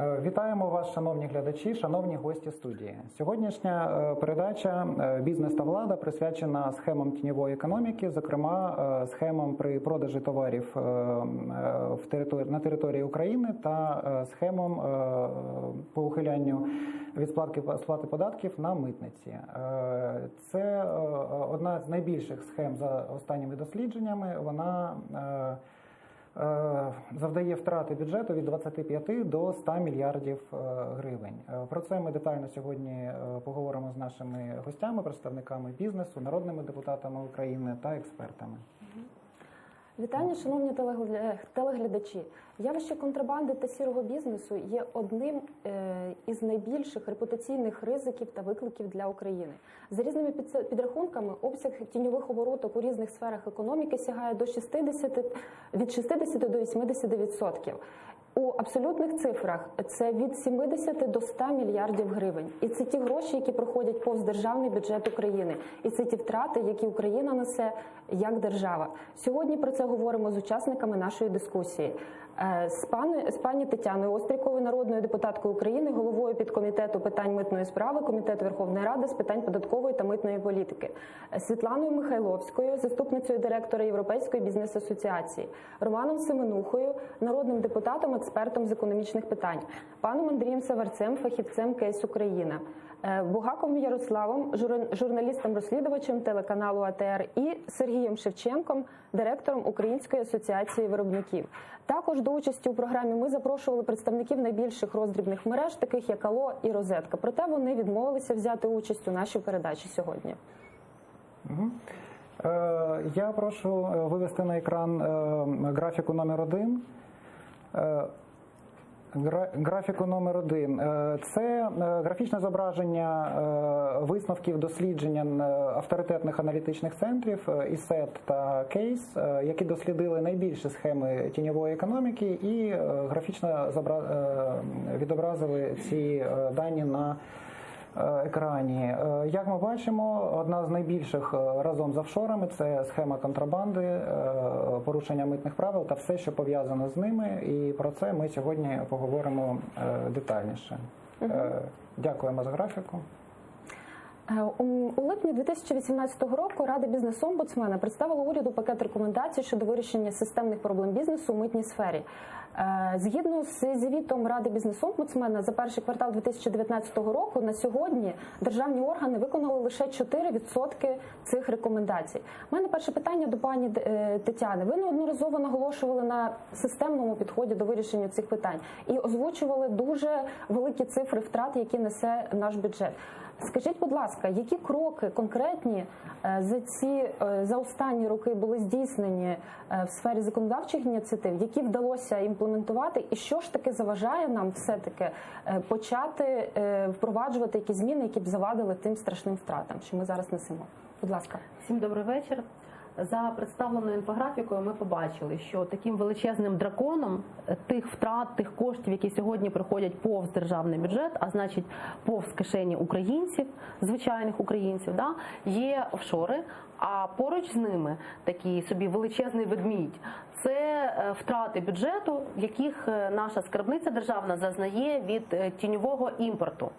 Вітаємо вас, шановні глядачі, шановні гості студії. Сьогоднішня передача «Бізнес та влада» присвячена схемам тіньової економіки, зокрема схемам при продажі товарів на території України та схемам по ухилянню від сплати податків на митниці. Це одна з найбільших схем за останніми дослідженнями. Вона завдає втрати бюджету від 25 до 100 мільярдів гривень. Про це ми детально сьогодні поговоримо з нашими гостями, представниками бізнесу, народними депутатами України та експертами. Вітання, шановні телеглядачі. Явище контрабанди та сірого бізнесу є одним із найбільших репутаційних ризиків та викликів для України. За різними підрахунками, обсяг тіньових обороток у різних сферах економіки сягає від 60 до 80%. У абсолютних цифрах це від 70 до 100 мільярдів гривень. І це ті гроші, які проходять повз державний бюджет України. І це ті втрати, які Україна несе як держава. Сьогодні про це говоримо з учасниками нашої дискусії. З пані Тетяною Остріковою, народною депутаткою України, головою підкомітету питань митної справи Комітету Верховної Ради з питань податкової та митної політики, Світланою Михайловською, заступницею директора Європейської бізнес-асоціації, Романом Семенухою, народним депутатом, експертом з економічних питань, паном Андрієм Саварцем, фахівцем КС Україна, Бугаковим Ярославом, журналістом-розслідувачем телеканалу АТР і Сергієм Шевченком, директором Української асоціації виробників. Також до участі у програмі ми запрошували представників найбільших роздрібних мереж, таких як Алло і Розетка. Проте вони відмовилися взяти участь у нашій передачі сьогодні. Я прошу вивести на екран графіку номер 1. Графіку номер 1 – це графічне зображення висновків дослідження авторитетних аналітичних центрів ISET та CASE, які дослідили найбільші схеми тіньової економіки і графічно відобразили ці дані на екрані. Як ми бачимо, одна з найбільших разом з офшорами – це схема контрабанди, порушення митних правил та все, що пов'язано з ними. І про це ми сьогодні поговоримо детальніше. Дякуємо за графіку. У липні 2018 року Рада бізнес-омбудсмена представила уряду пакет рекомендацій щодо вирішення системних проблем бізнесу у митній сфері. Згідно з звітом Ради бізнес-омбудсмена за перший квартал 2019 року, на сьогодні державні органи виконали лише 4% цих рекомендацій. У мене перше питання до пані Тетяни. Ви неодноразово наголошували на системному підході до вирішення цих питань і озвучували дуже великі цифри втрат, які несе наш бюджет. Скажіть, будь ласка, які кроки конкретні за останні роки були здійснені в сфері законодавчих ініціатив, які вдалося імплементувати, і що ж таки заважає нам все-таки почати впроваджувати якісь зміни, які б завадили тим страшним втратам, що ми зараз несемо? Будь ласка. Всім добрий вечір. За представленою інфографікою ми побачили, що таким величезним драконом тих втрат, тих коштів, які сьогодні приходять повз державний бюджет, а значить повз кишені українців, звичайних українців, є офшори, а поруч з ними такий собі величезний ведмідь. Це втрати бюджету, яких наша скарбниця державна зазнає від тіньового імпорту.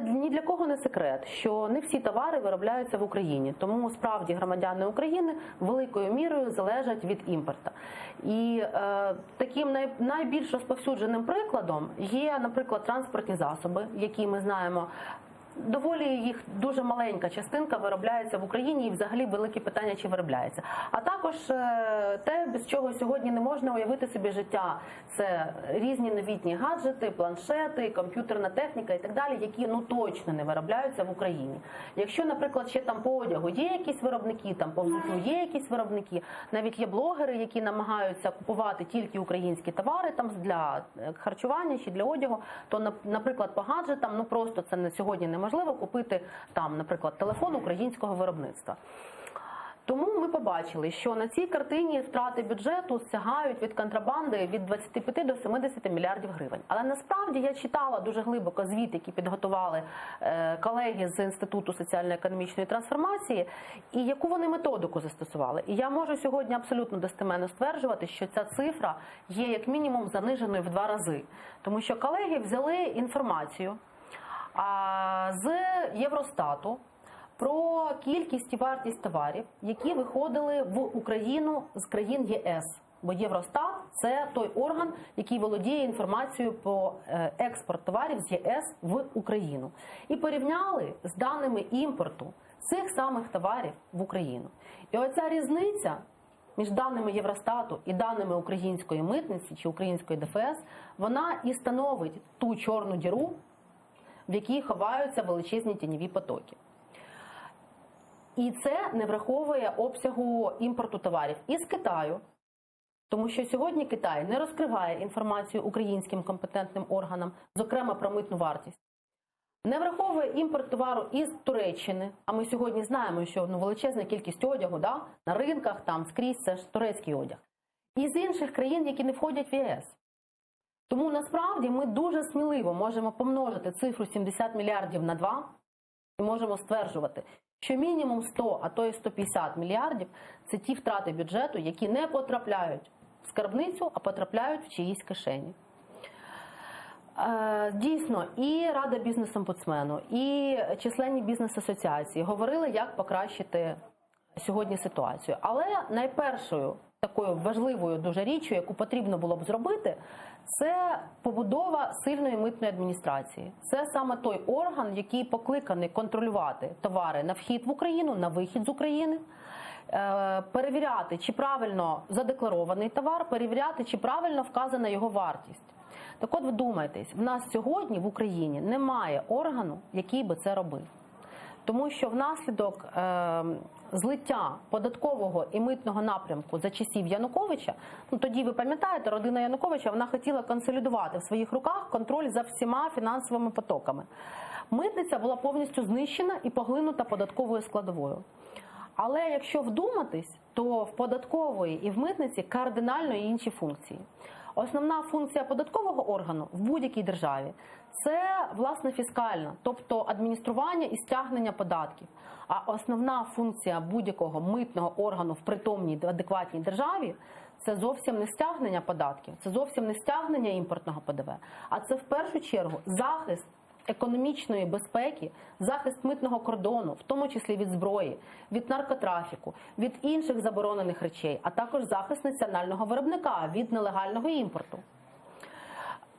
Ні для кого не секрет, що не всі товари виробляються в Україні, тому справді громадяни України великою мірою залежать від імпорту. І таким найбільш розповсюдженим прикладом є, наприклад, транспортні засоби, які ми знаємо. Доволі їх дуже маленька частинка виробляється в Україні і взагалі велике питання, чи виробляється. А також те, без чого сьогодні не можна уявити собі життя. Це різні новітні гаджети, планшети, комп'ютерна техніка і так далі, які точно не виробляються в Україні. Якщо, наприклад, ще там по одягу є якісь виробники, там по взуттю є якісь виробники, навіть є блогери, які намагаються купувати тільки українські товари там для харчування чи для одягу, то, наприклад, по гаджетам, просто це на сьогодні неможливо купити там, наприклад, телефон українського виробництва. Тому ми побачили, що на цій картині втрати бюджету сягають від контрабанди від 25 до 70 мільярдів гривень. Але насправді я читала дуже глибоко звіт, який підготували колеги з Інституту соціально-економічної трансформації, і яку вони методику застосували. І я можу сьогодні абсолютно достеменно стверджувати, що ця цифра є як мінімум заниженою в 2 рази. Тому що колеги взяли інформацію з Євростату про кількість і вартість товарів, які виходили в Україну з країн ЄС. Бо Євростат – це той орган, який володіє інформацією про експорт товарів з ЄС в Україну. І порівняли з даними імпорту цих самих товарів в Україну. І оця різниця між даними Євростату і даними української митниці чи української ДФС, вона і становить ту чорну діру, в якій ховаються величезні тіньові потоки. І це не враховує обсягу імпорту товарів із Китаю, тому що сьогодні Китай не розкриває інформацію українським компетентним органам, зокрема про митну вартість. Не враховує імпорт товару із Туреччини, а ми сьогодні знаємо, що величезна кількість одягу на ринках, там скрізь це ж турецький одяг. І з інших країн, які не входять в ЄС. Тому насправді ми дуже сміливо можемо помножити цифру 70 мільярдів на 2 і можемо стверджувати, що мінімум 100, а то й 150 мільярдів – це ті втрати бюджету, які не потрапляють в скарбницю, а потрапляють в чиїсь кишені. Дійсно, і Рада бізнес-омбудсмену, і численні бізнес-асоціації говорили, як покращити сьогодні ситуацію. Але найпершою такою важливою дуже річчю, яку потрібно було б зробити, це побудова сильної митної адміністрації. Це саме той орган, який покликаний контролювати товари на вхід в Україну, на вихід з України, перевіряти, чи правильно задекларований товар, перевіряти, чи правильно вказана його вартість. Так от вдумайтесь, в нас сьогодні в Україні немає органу, який би це робив. Тому що внаслідок злиття податкового і митного напрямку за часів Януковича, тоді, ви пам'ятаєте, родина Януковича, вона хотіла консолідувати в своїх руках контроль за всіма фінансовими потоками. Митниця була повністю знищена і поглинута податковою складовою. Але якщо вдуматись, то в податкової і в митниці кардинально інші функції. Основна функція податкового органу в будь-якій державі – це, власне, фіскальна, тобто адміністрування і стягнення податків. А основна функція будь-якого митного органу в притомній, адекватній державі – це зовсім не стягнення податків, це зовсім не стягнення імпортного ПДВ, а це в першу чергу захист економічної безпеки, захист митного кордону, в тому числі від зброї, від наркотрафіку, від інших заборонених речей, а також захист національного виробника від нелегального імпорту.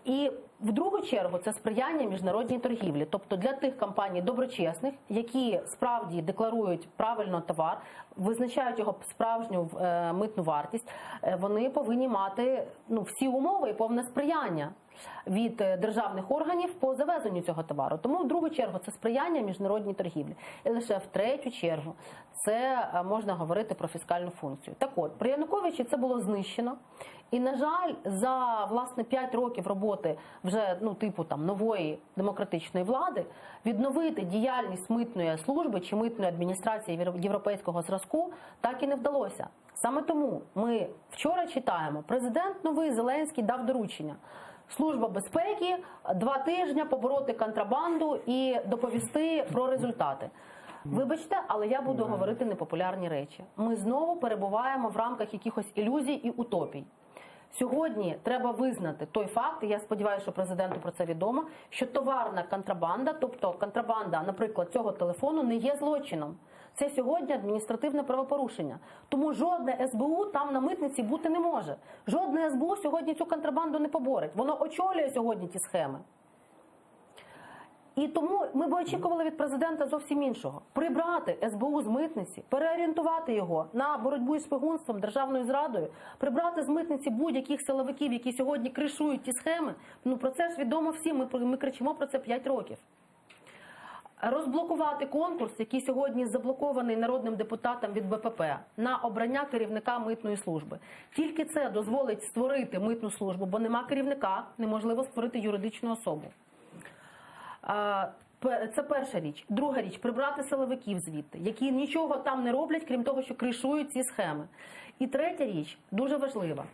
І в другу чергу це сприяння міжнародній торгівлі, тобто для тих компаній доброчесних, які справді декларують правильно товар, визначають його справжню митну вартість, вони повинні мати всі умови і повне сприяння від державних органів по завезенню цього товару. Тому в другу чергу це сприяння міжнародній торгівлі. І лише в третю чергу це можна говорити про фіскальну функцію. Так от, при Януковичі це було знищено. І, на жаль, за, власне, 5 років роботи вже, нової демократичної влади відновити діяльність митної служби чи митної адміністрації європейського зразку так і не вдалося. Саме тому ми вчора читаємо, президент новий Зеленський дав доручення. Служба безпеки 2 тижні побороти контрабанду і доповісти про результати. Вибачте, але я буду говорити непопулярні речі. Ми знову перебуваємо в рамках якихось ілюзій і утопій. Сьогодні треба визнати той факт, і я сподіваюся, що президенту про це відомо, що товарна контрабанда, тобто контрабанда, наприклад, цього телефону, не є злочином. Це сьогодні адміністративне правопорушення. Тому жодне СБУ там на митниці бути не може. Жодне СБУ сьогодні цю контрабанду не поборить. Воно очолює сьогодні ті схеми. І тому ми б очікували від президента зовсім іншого. Прибрати СБУ з митниці, переорієнтувати його на боротьбу із шпигунством, державною зрадою, прибрати з митниці будь-яких силовиків, які сьогодні кришують ті схеми. Про це ж відомо всім, ми кричимо про це 5 років. Розблокувати конкурс, який сьогодні заблокований народним депутатом від БПП, на обрання керівника митної служби. Тільки це дозволить створити митну службу, бо нема керівника, неможливо створити юридичну особу. Це перша річ. Друга річ – прибрати силовиків звідти, які нічого там не роблять, крім того, що кришують ці схеми. І третя річ, дуже важлива.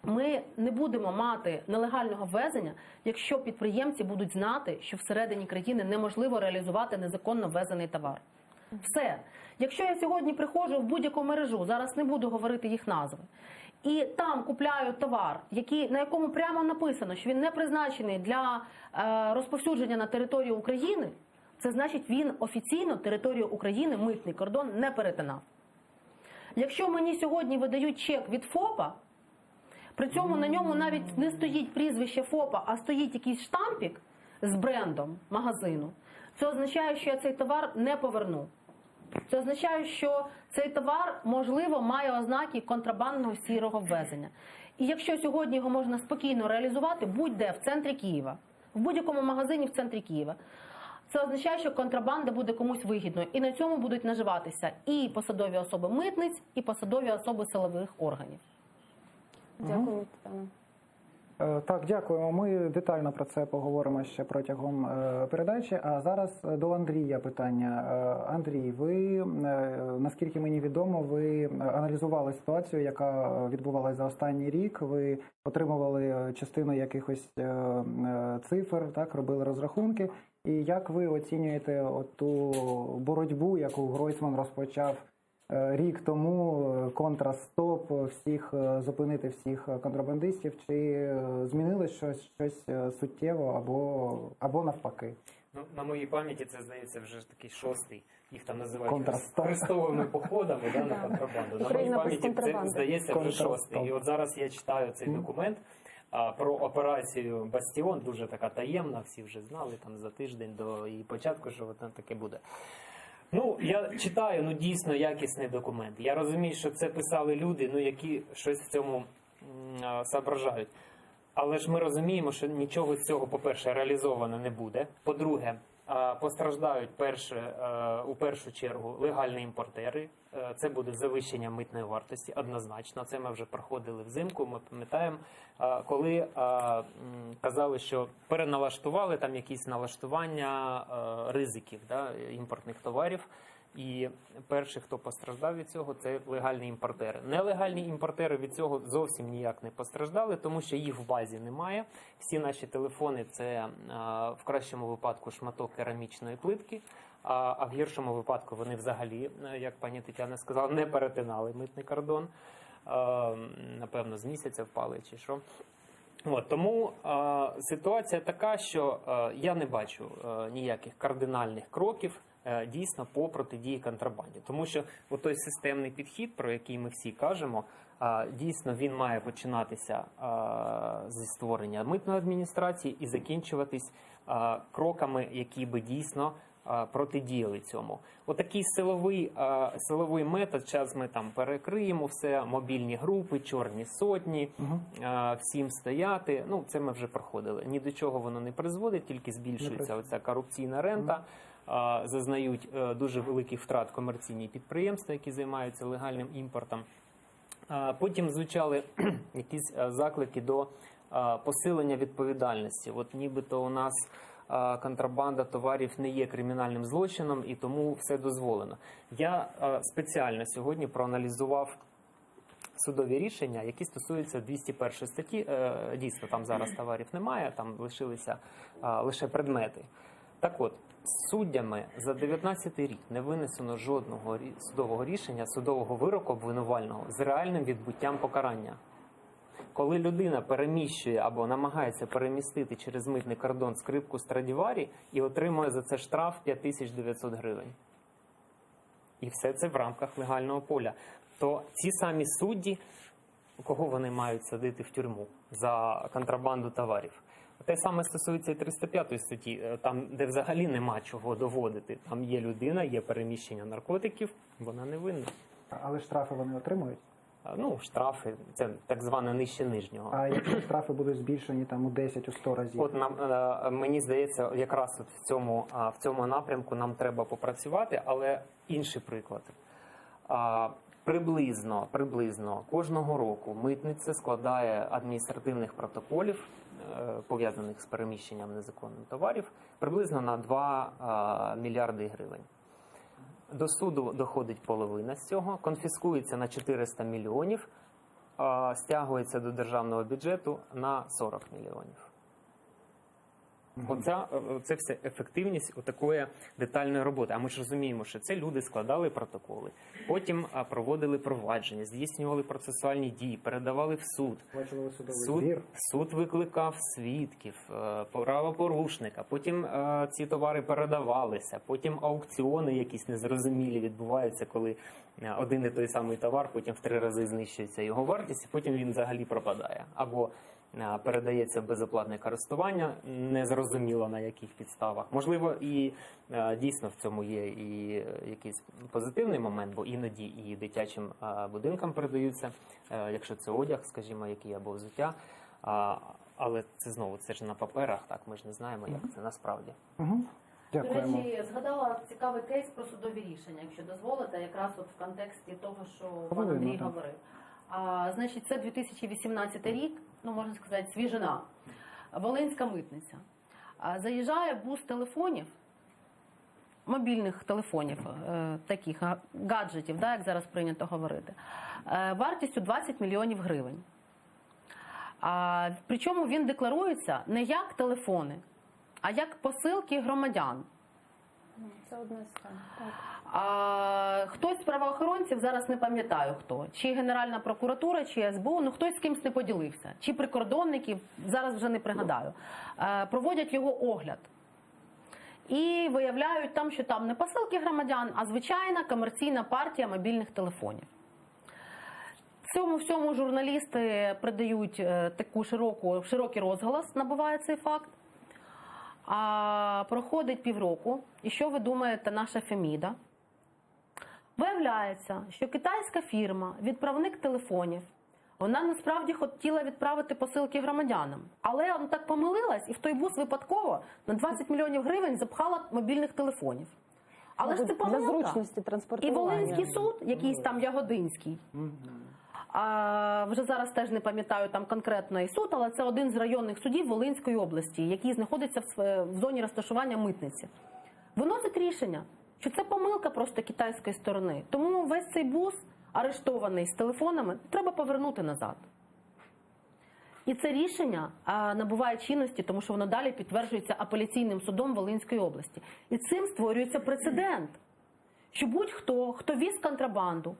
Ми не будемо мати нелегального ввезення, якщо підприємці будуть знати, що всередині країни неможливо реалізувати незаконно ввезений товар. Все. Якщо я сьогодні приходжу в будь-яку мережу, зараз не буду говорити їх назви, і там купляю товар, на якому прямо написано, що він не призначений для розповсюдження на територію України, це значить, він офіційно територію України, митний кордон, не перетинав. Якщо мені сьогодні видають чек від ФОПа, при цьому на ньому навіть не стоїть прізвище ФОПа, а стоїть якийсь штампік з брендом магазину, це означає, що я цей товар не поверну. Це означає, що цей товар, можливо, має ознаки контрабандного сірого ввезення. І якщо сьогодні його можна спокійно реалізувати, будь-де в центрі Києва, в будь-якому магазині в центрі Києва, це означає, що контрабанда буде комусь вигідною. І на цьому будуть наживатися і посадові особи митниць, і посадові особи силових органів. Дякую, Тетяно. Так, дякуємо. Ми детально про це поговоримо ще протягом передачі. А зараз до Андрія питання. Андрій, ви, наскільки мені відомо, ви аналізували ситуацію, яка відбувалася за останній рік. Ви отримували частину якихось цифр, так, робили розрахунки. І як ви оцінюєте ту боротьбу, яку Гройсман розпочав рік тому, контрстоп, зупинити всіх контрабандистів, чи змінилось щось суттєво або навпаки? Ну, на моїй пам'яті це, здається, вже ж такий шостий, їх там називають хрестовими походами на контрабанду. На моїй пам'яті це, здається, вже шостий. І от зараз я читаю цей документ про операцію «Бастіон», дуже така таємна, всі вже знали там за тиждень до її початку, що там таке буде. Ну, я читаю, дійсно якісний документ. Я розумію, що це писали люди, які щось в цьому соображають. Але ж ми розуміємо, що нічого з цього, по-перше, реалізовано не буде. По-друге, постраждають у першу чергу легальні імпортери. Це буде завищення митної вартості, однозначно. Це ми вже проходили взимку, ми пам'ятаємо, коли казали, що переналаштували там якісь налаштування ризиків імпортних товарів. І перші, хто постраждав від цього, це легальні імпортери. Нелегальні імпортери від цього зовсім ніяк не постраждали, тому що їх в базі немає. Всі наші телефони – це в кращому випадку шматок керамічної плитки, а в гіршому випадку вони взагалі, як пані Тетяна сказала, не перетинали митний кордон. Напевно, з місяця впали чи що. Тому ситуація така, що я не бачу ніяких кардинальних кроків дійсно по протидії контрабанді. Тому що той системний підхід, про який ми всі кажемо, дійсно він має починатися зі створення митної адміністрації і закінчуватись кроками, які би дійсно протидіяли цьому. Отакий силовий метод, зараз ми там перекриємо все, мобільні групи, чорні сотні, всім стояти. Це ми вже проходили. Ні до чого воно не призводить, тільки збільшується оця корупційна рента. Зазнають дуже великих втрат комерційні підприємства, які займаються легальним імпортом. Потім звучали якісь заклики до посилення відповідальності. Нібито у нас контрабанда товарів не є кримінальним злочином і тому все дозволено. Я спеціально сьогодні проаналізував судові рішення, які стосуються 201 статті. Дійсно, там зараз товарів немає, там лишилися лише предмети. Так от, суддями за 19 рік не винесено жодного судового рішення, судового вироку обвинувального з реальним відбуттям покарання. Коли людина переміщує або намагається перемістити через митний кордон скрипку Страдіварі і отримує за це штраф 5900 гривень. І все це в рамках легального поля. То ці самі судді, кого вони мають садити в тюрму за контрабанду товарів? Те саме стосується і 305 статті, там, де взагалі нема чого доводити. Там є людина, є переміщення наркотиків, вона не винна. Але штрафи вони отримують? Штрафи, це так зване нижче нижнього. А якщо штрафи будуть збільшені там у 10-100 разів? Мені здається, якраз в цьому напрямку нам треба попрацювати, але інший приклад. Приблизно кожного року митниця складає адміністративних протоколів пов'язаних з переміщенням незаконним товарів, приблизно на 2 мільярди гривень. До суду доходить половина з цього, конфіскується на 400 мільйонів, стягується до державного бюджету на 40 мільйонів. Це все ефективність такої детальної роботи. А ми ж розуміємо, що це люди складали протоколи, потім проводили провадження, здійснювали процесуальні дії, передавали в суд. Суд викликав свідків, правопорушника, потім ці товари передавалися, потім аукціони якісь незрозумілі відбуваються, коли один і той самий товар потім в 3 рази знищується його вартість, і потім він взагалі пропадає. Або передається в безоплатне користування, незрозуміло на яких підставах. Можливо, і дійсно в цьому є і якийсь позитивний момент, бо іноді і дитячим будинкам передаються, якщо це одяг, скажімо, який або взуття. Але це знову, це ж на паперах, так, ми ж не знаємо, як це насправді. До речі, згадала цікавий кейс про судові рішення, якщо дозволите, якраз от в контексті того, що пан Андрій говорив. Значить, це 2018 рік, ну, можна сказати, свіжина. Волинська митниця. Заїжджає бус телефонів, мобільних телефонів, таких гаджетів, да, як зараз прийнято говорити, вартістю 20 мільйонів гривень. Причому він декларується не як телефони, а як посилки громадян. Це одна з схем, так. Хтось з правоохоронців, зараз не пам'ятаю хто, чи Генеральна прокуратура, чи СБУ, ну хтось з кимсь не поділився, чи прикордонників, зараз вже не пригадаю, проводять його огляд. І виявляють там, що там не посилки громадян, а звичайна комерційна партія мобільних телефонів. Цьому всьому журналісти придають таку широкий розголос, набуває цей факт. Проходить півроку, і що ви думаєте, наша Феміда? Виявляється, що китайська фірма, відправник телефонів, вона насправді хотіла відправити посилки громадянам. Але вона так помилилась, і в той бус випадково на 20 мільйонів гривень запхала мобільних телефонів. Але ж це помилка. Для зручності транспортування. І Волинський суд, якийсь там Ягодинський, вже зараз теж не пам'ятаю там конкретний суд, але це один з районних судів Волинської області, який знаходиться в зоні розташування митниці. Виносить рішення, що це помилка просто китайської сторони. Тому весь цей бус, арештований з телефонами, треба повернути назад. І це рішення набуває чинності, тому що воно далі підтверджується апеляційним судом Волинської області. І цим створюється прецедент, що будь-хто, хто віз контрабанду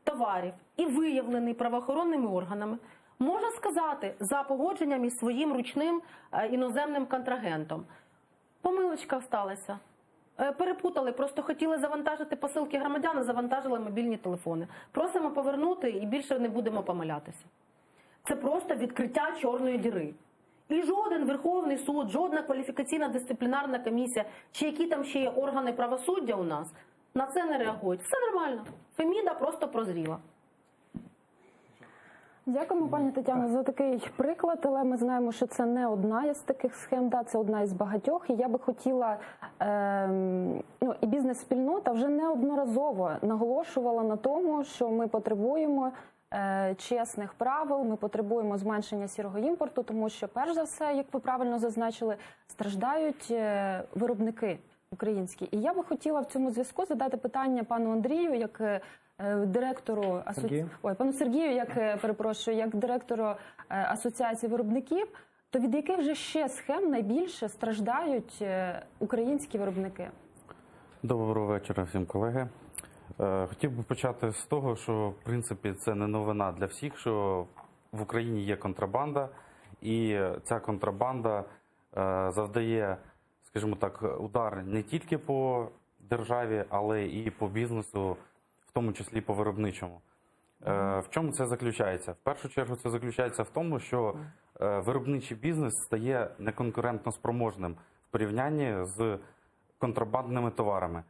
товарів і виявлений правоохоронними органами, може сказати за погодженням із своїм ручним іноземним контрагентом: помилочка сталася, перепутали, просто хотіли завантажити посилки громадян, а завантажили мобільні телефони. Просимо повернути і більше не будемо помилятися. Це просто відкриття чорної діри. І жоден Верховний суд, жодна кваліфікаційна дисциплінарна комісія, чи які там ще є органи правосуддя у нас, на це не реагують. Все нормально. Феміда просто прозріла. Дякуємо, пані Тетяно, за такий приклад, але ми знаємо, що це не одна із таких схем, це одна із багатьох. І я би хотіла, і бізнес-спільнота вже неодноразово наголошувала на тому, що ми потребуємо чесних правил, ми потребуємо зменшення сірого імпорту, тому що, перш за все, як ви правильно зазначили, страждають виробники українські. І я би хотіла в цьому зв'язку задати питання пану Андрію, як директору пану Сергію, як директору асоціації виробників. То від яких же ще схем найбільше страждають українські виробники? Доброго вечора всім, колеги. Хотів би почати з того, що в принципі це не новина для всіх, що в Україні є контрабанда, і ця контрабанда завдає, скажімо так, удар не тільки по державі, але і по бізнесу, в тому числі по виробничому. В чому це заключається? В першу чергу це заключається в тому, що виробничий бізнес стає неконкурентно спроможним в порівнянні з контрабандними товарами.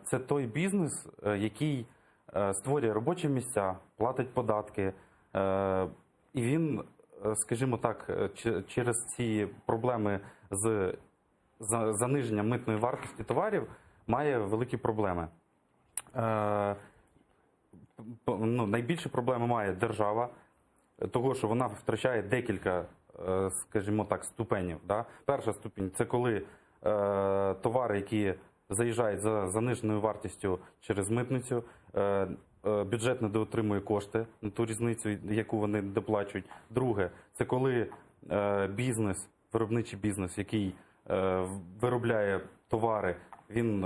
Це той бізнес, який створює робочі місця, платить податки, і він, скажімо так, через ці проблеми з заниженням митної вартості товарів має великі проблеми. Найбільші проблеми має держава, того, що вона втрачає декілька скажімо так, ступенів. Да? Перша ступінь – це коли товари, які заїжджають за заниженою вартістю через митницю, бюджет не доотримує кошти на ту різницю, яку вони доплачують. Друге – це коли бізнес, виробничий бізнес, який виробляє товари, він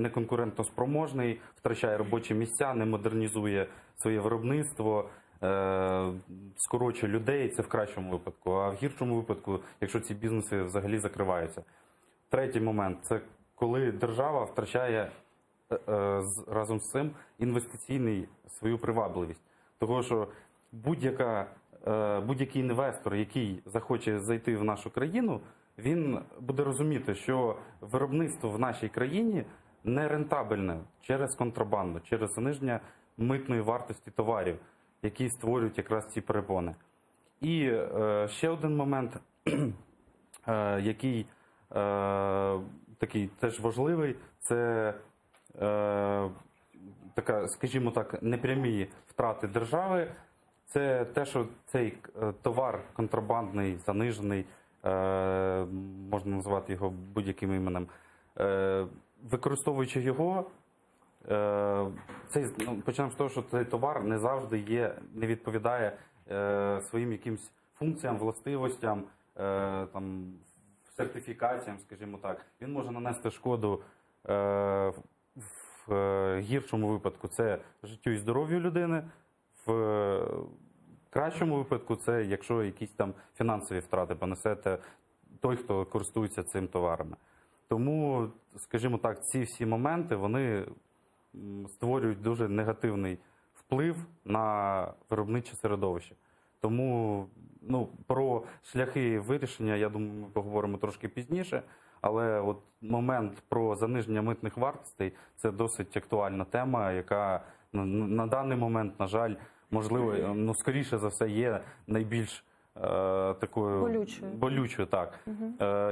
не конкурентоспроможний, втрачає робочі місця, не модернізує своє виробництво, скорочує людей, це в кращому випадку, а в гіршому випадку, якщо ці бізнеси взагалі закриваються. Третій момент – це коли держава втрачає разом з цим інвестиційний свою привабливість. Того, що будь-який інвестор, який захоче зайти в нашу країну, він буде розуміти, що виробництво в нашій країні не рентабельне через контрабанду, через зниження митної вартості товарів, які створюють якраз ці перепони. І ще один момент, який такий теж важливий, це така, скажімо так, непрямі втрати держави. Це те, що цей товар контрабандний, занижений, можна назвати його будь-яким іменем, використовуючи його, почнемо з того, що цей товар не завжди не відповідає своїм якимсь функціям, властивостям, там, сертифікаціям, скажімо так. Він може нанести шкоду в гіршому випадку це життю і здоров'ю людини, в кращому випадку це якщо якісь там фінансові втрати понесе той, хто користується цим товарами. Тому, скажімо так, ці всі моменти, вони створюють дуже негативний вплив на виробниче середовище. Тому про шляхи вирішення, я думаю, ми поговоримо трошки пізніше, але от момент про заниження митних вартостей – це досить актуальна тема, яка на даний момент, на жаль, можливо, скоріше за все, є найбільш такою болючою. Так.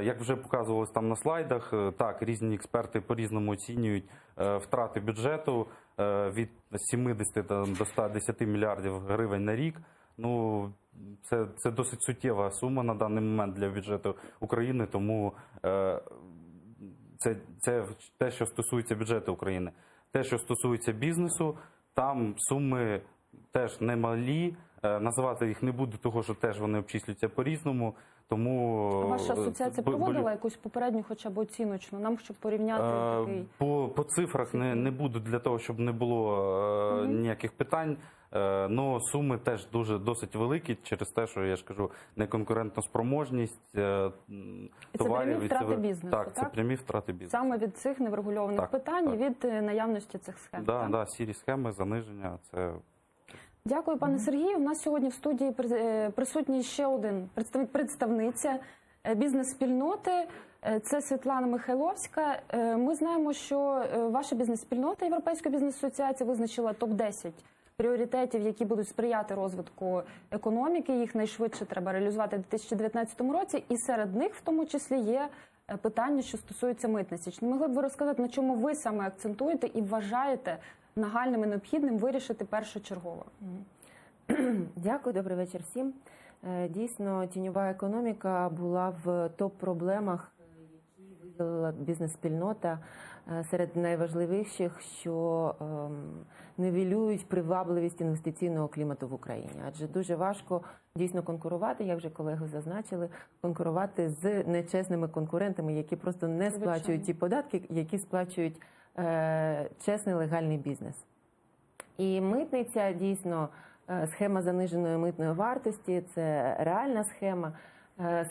Як вже показувалось там на слайдах, так, різні експерти по-різному оцінюють втрати бюджету від 70 до 110 мільярдів гривень на рік. Це досить суттєва сума на даний момент для бюджету України, тому це те, що стосується бюджету України. Те, що стосується бізнесу, там суми теж немалі, називати їх не буду, тому що теж вони обчислюються по-різному. Тому ваша асоціація проводила якусь попередню хоча б оціночну, нам щоб порівняти такий? По цифрах не буду для того, щоб не було ніяких питань. Но суми теж досить великі через те, що я ж кажу, неконкурентоспроможність товарів. Це прямі втрати бізнесу, так? Це прямі втрати бізнесу. Саме від цих неврегульованих питань і від наявності цих схем. Так, сірі схеми, заниження. Це... Дякую, пане Сергію. У нас сьогодні в студії присутній ще один представниця бізнес-спільноти. Це Світлана Михайловська. Ми знаємо, що ваша бізнес-спільнота Європейської бізнес-асоціації визначила топ-10 пріоритетів, які будуть сприяти розвитку економіки. Їх найшвидше треба реалізувати у 2019 році. І серед них в тому числі є питання, що стосуються митниці. Чи не могли б ви розказати, на чому ви саме акцентуєте і вважаєте нагальним і необхідним вирішити першочергово? Дякую, добрий вечір всім. Дійсно, тіньова економіка була в топ-проблемах, які виділила бізнес-спільнота серед найважливіших, що нівелюють привабливість інвестиційного клімату в Україні. Адже дуже важко дійсно конкурувати, як вже колеги зазначили, конкурувати з нечесними конкурентами, які просто не сплачують ті податки, які сплачують чесний легальний бізнес. І митниця, дійсно, схема заниженої митної вартості – це реальна схема.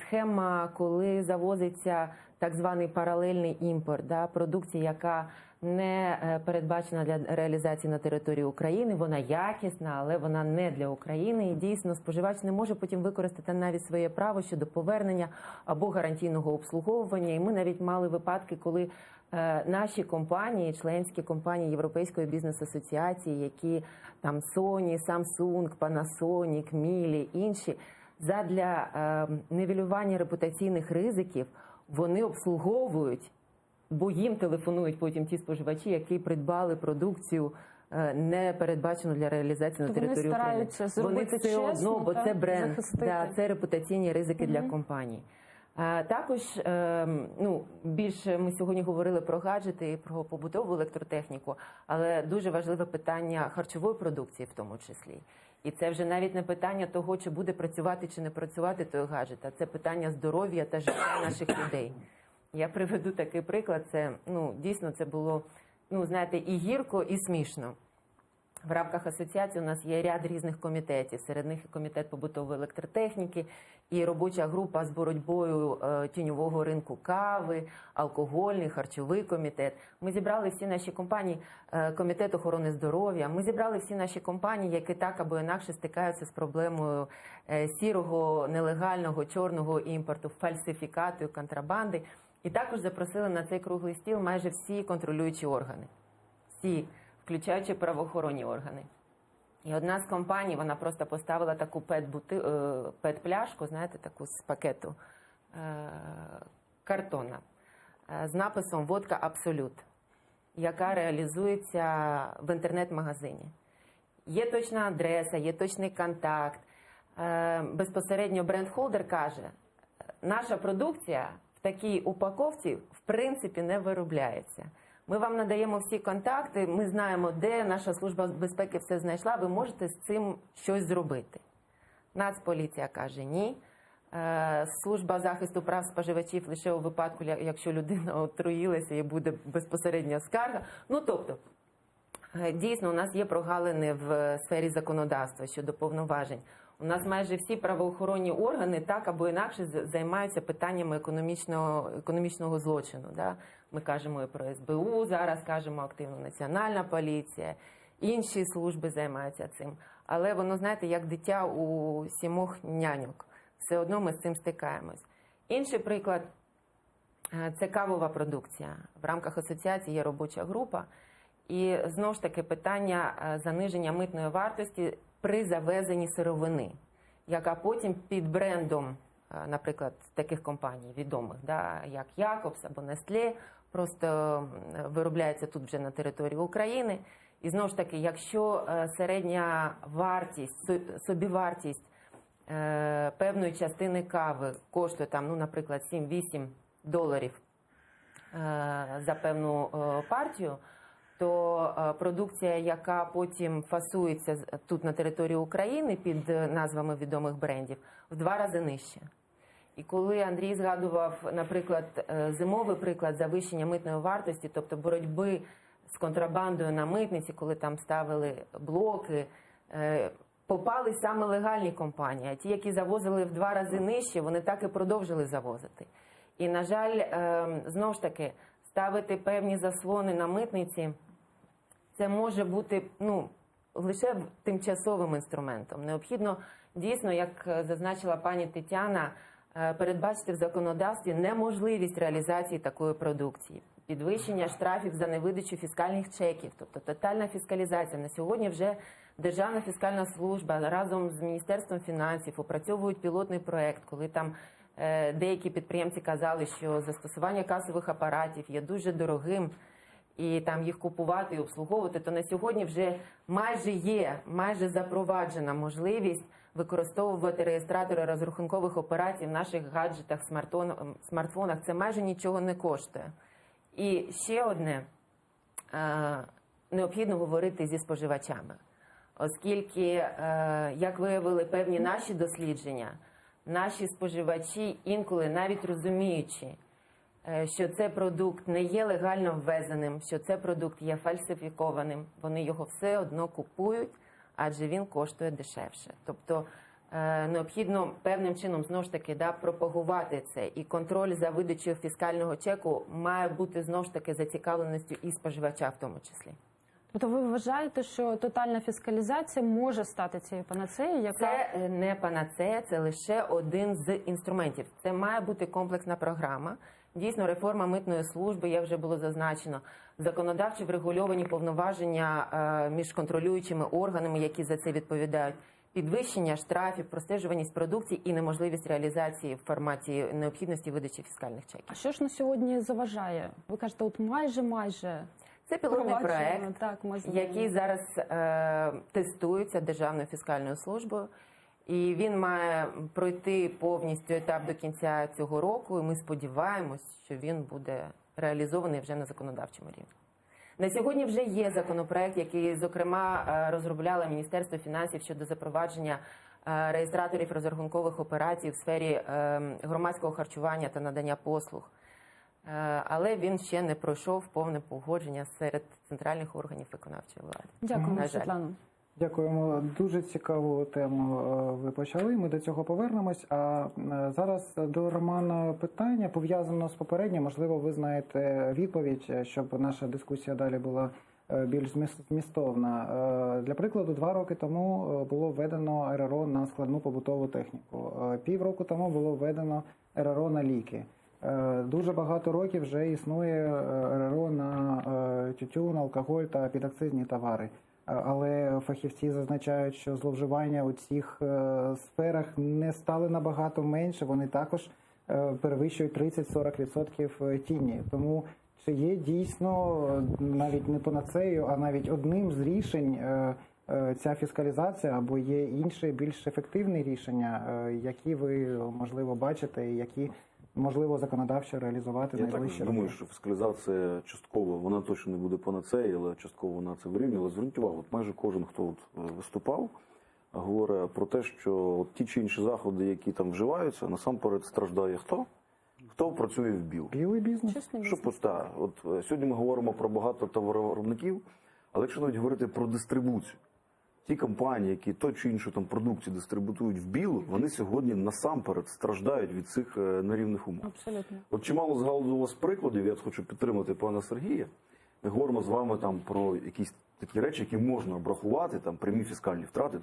Схема, коли завозиться так званий паралельний імпорт, продукція, яка не передбачена для реалізації на території України, вона якісна, але вона не для України. І дійсно споживач не може потім використати навіть своє право щодо повернення або гарантійного обслуговування. І ми навіть мали випадки, коли наші компанії, членські компанії Європейської бізнес-асоціації, які там Sony, Samsung, Panasonic, Miele, інші, задля нівелювання репутаційних ризиків, вони обслуговують, бо їм телефонують потім ті споживачі, які придбали продукцію не передбачено для реалізації на території України. Вони стараються зробити все чесно, одно, бо це бренд, це репутаційні ризики для компаній. Також більше ми сьогодні говорили про гаджети і про побутову електротехніку, але дуже важливе питання харчової продукції в тому числі. І це вже навіть не питання того, чи буде працювати, чи не працювати той гаджет, а це питання здоров'я та життя наших людей. Я приведу такий приклад. Це, дійсно, це було, знаєте, і гірко, і смішно. В рамках асоціації у нас є ряд різних комітетів. Серед них комітет побутової електротехніки і робоча група з боротьбою тіньового ринку кави, алкогольний, харчовий комітет. Ми зібрали всі наші компанії, комітет охорони здоров'я. Ми зібрали всі наші компанії, які так або інакше стикаються з проблемою сірого, нелегального, чорного імпорту, фальсифікату, контрабанди. І також запросили на цей круглий стіл майже всі контролюючі органи. Всі, включаючи правоохоронні органи. І одна з компаній, вона просто поставила таку пет-пляшку, знаєте, таку з пакету картона, з написом «Водка Абсолют», яка реалізується в інтернет-магазині. Є точна адреса, є точний контакт. Безпосередньо бренд-холдер каже, наша продукція в такій упаковці в принципі не виробляється. Ми вам надаємо всі контакти, ми знаємо, де наша служба безпеки все знайшла, ви можете з цим щось зробити. Нацполіція каже ні. Служба захисту прав споживачів лише у випадку, якщо людина отруїлася і буде безпосередня скарга. Тобто, дійсно, у нас є прогалини в сфері законодавства щодо повноважень. У нас майже всі правоохоронні органи так або інакше займаються питаннями економічного злочину. Да? Ми кажемо і про СБУ, зараз кажемо активно Національна поліція, інші служби займаються цим. Але воно, знаєте, як дитя у 7 няньок. Все одно ми з цим стикаємось. Інший приклад – це кавова продукція. В рамках асоціації є робоча група. І знову ж таки питання заниження митної вартості при завезенні сировини, яка потім під брендом, наприклад, таких компаній відомих, як Якобс або Nestlé, просто виробляється тут вже на території України. І знову ж таки, якщо середня вартість, собівартість певної частини кави коштує, наприклад, $7-8 за певну партію, то продукція, яка потім фасується тут на території України під назвами відомих брендів, в 2 рази нижче. І коли Андрій згадував, наприклад, зимовий приклад завищення митної вартості, тобто боротьби з контрабандою на митниці, коли там ставили блоки, попали саме легальні компанії, а ті, які завозили в 2 рази нижче, вони так і продовжили завозити. І, на жаль, знову ж таки, ставити певні заслони на митниці, це може бути лише тимчасовим інструментом. Необхідно дійсно, як зазначила пані Тетяна, передбачити в законодавстві неможливість реалізації такої продукції. Підвищення штрафів за невидачу фіскальних чеків, тобто тотальна фіскалізація. На сьогодні вже Державна фіскальна служба разом з Міністерством фінансів опрацьовують пілотний проект, коли там деякі підприємці казали, що застосування касових апаратів є дуже дорогим, і там їх купувати і обслуговувати, то на сьогодні вже майже запроваджена можливість використовувати реєстратори розрахункових операцій в наших гаджетах, смартфонах. Це майже нічого не коштує. І ще одне, необхідно говорити зі споживачами, оскільки, як виявили певні наші дослідження, наші споживачі інколи, навіть розуміючи, що цей продукт не є легально ввезеним, що цей продукт є фальсифікованим, вони його все одно купують, адже він коштує дешевше. Тобто необхідно певним чином, знову ж таки, пропагувати це. І контроль за видачею фіскального чеку має бути, знову ж таки, зацікавленістю і споживача в тому числі. Тобто ви вважаєте, що тотальна фіскалізація може стати цією панацеєю? Яка... Це не панацея, це лише один з інструментів. Це має бути комплексна програма. Дійсно, реформа митної служби, як вже було зазначено, законодавчо врегульовані повноваження між контролюючими органами, які за це відповідають, підвищення штрафів, простежуваність продукції і неможливість реалізації в форматі необхідності видачі фіскальних чеків. А що ж на сьогодні заважає? Ви кажете, от майже. Це пілотний проект, так, який зараз тестується Державною фіскальною службою. І він має пройти повністю етап до кінця цього року, і ми сподіваємось, що він буде реалізований вже на законодавчому рівні. На сьогодні вже є законопроект, який, зокрема, розробляло Міністерство фінансів щодо запровадження реєстраторів розрахункових операцій в сфері громадського харчування та надання послуг. Але він ще не пройшов повне погодження серед центральних органів виконавчої влади. Дякуємо, Світлано. Дякуємо. Дуже цікаву тему ви почали. Ми до цього повернемось. А зараз до Романа питання, пов'язано з попереднім. Можливо, ви знаєте відповідь, щоб наша дискусія далі була більш змістовна. Для прикладу, 2 роки тому було введено РРО на складну побутову техніку. Півроку тому було введено РРО на ліки. Дуже багато років вже існує РРО на тютюн, алкоголь та підакцизні товари. Але фахівці зазначають, що зловживання у цих сферах не стали набагато менше, вони також перевищують 30-40% тіні. Тому чи є дійсно навіть не панацею, а навіть одним з рішень ця фіскалізація, або є інші більш ефективні рішення, які ви, можливо, бачите, і які можливо законодавчо реалізувати найближчі роки? Я думаю, що фіскалізація частково, вона точно не буде панацеєю, але частково вона це вирівнює. Але зверніть увагу, от майже кожен, хто виступав, говорить про те, що от ті чи інші заходи, які там вживаються, насамперед страждає хто? Хто працює в БІЛ? Білий бізнес? От сьогодні ми говоримо про багато товаровиробників, але якщо навіть говорити про дистрибуцію, ті компанії, які то чи іншу там продукцію дистрибутують в БІЛ, вони сьогодні насамперед страждають від цих нерівних умов. Абсолютно. От чимало згадувалось прикладів, я хочу підтримати пана Сергія. Ми говоримо з вами там про якісь такі речі, які можна обрахувати, там прямі фіскальні втрати,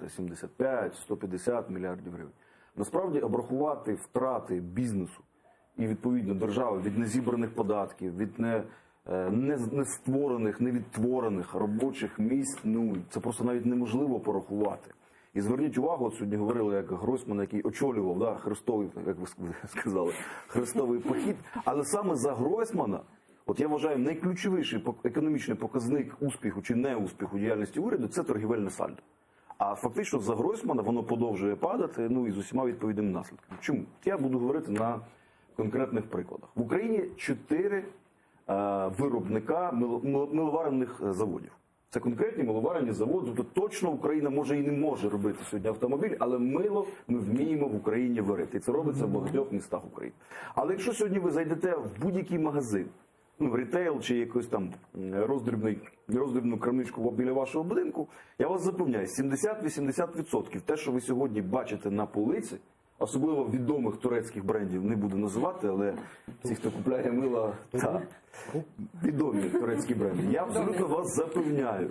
75-150 мільярдів гривень. Насправді обрахувати втрати бізнесу і відповідно держави від незібраних податків, від не створених, не відтворених робочих місць, це просто навіть неможливо порахувати. І зверніть увагу, от сьогодні говорили, як Гройсман, який очолював Хрестовий, як ви сказали, Хрестовий похід, але саме за Гройсмана, от я вважаю, найключовіший економічний показник успіху чи неуспіху діяльності уряду – це торгівельне сальдо. А фактично за Гройсмана воно подовжує падати, і з усіма відповідними наслідками. Чому? Я буду говорити на конкретних прикладах. В Україні 4 виробника миловарних заводів. Це конкретні миловарні заводи. Тобто точно Україна може і не може робити сьогодні автомобіль, але мило ми вміємо в Україні варити. І це робиться в багатьох містах України. Але якщо сьогодні ви зайдете в будь-який магазин, в рітейл чи якусь там роздрібну крамничку біля вашого будинку, я вас запевняю, 70-80% те, що ви сьогодні бачите на полиці, особливо відомих турецьких брендів, не буду називати, але ті, хто купляє мила, відомі турецькі бренди. Я абсолютно вас запевняю,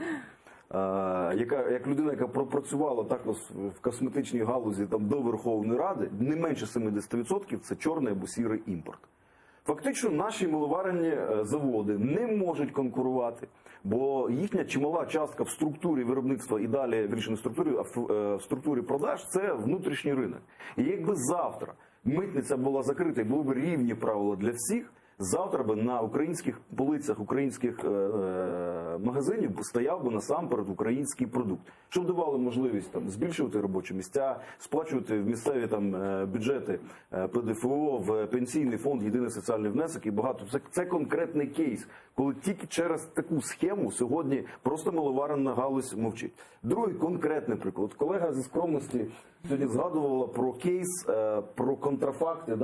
як людина, яка пропрацювала також в косметичній галузі до Верховної Ради, не менше 70% це чорний або сірий імпорт. Фактично наші миловарні заводи не можуть конкурувати, бо їхня чимала частка в структурі виробництва і далі, вірніше не структурі, а в структурі продаж – це внутрішній ринок. І якби завтра митниця була закрита і були б рівні правила для всіх, завтра би на українських полицях українських магазинів стояв би насамперед український продукт, щоб давали можливість збільшувати робочі місця, сплачувати в місцеві бюджети ПДФО, в пенсійний фонд, єдиний соціальний внесок і багато. Це конкретний кейс, коли тільки через таку схему сьогодні просто миловарна галузь мовчить. Другий конкретний приклад. Колега зі скромності сьогодні згадувала про кейс, про контрафакти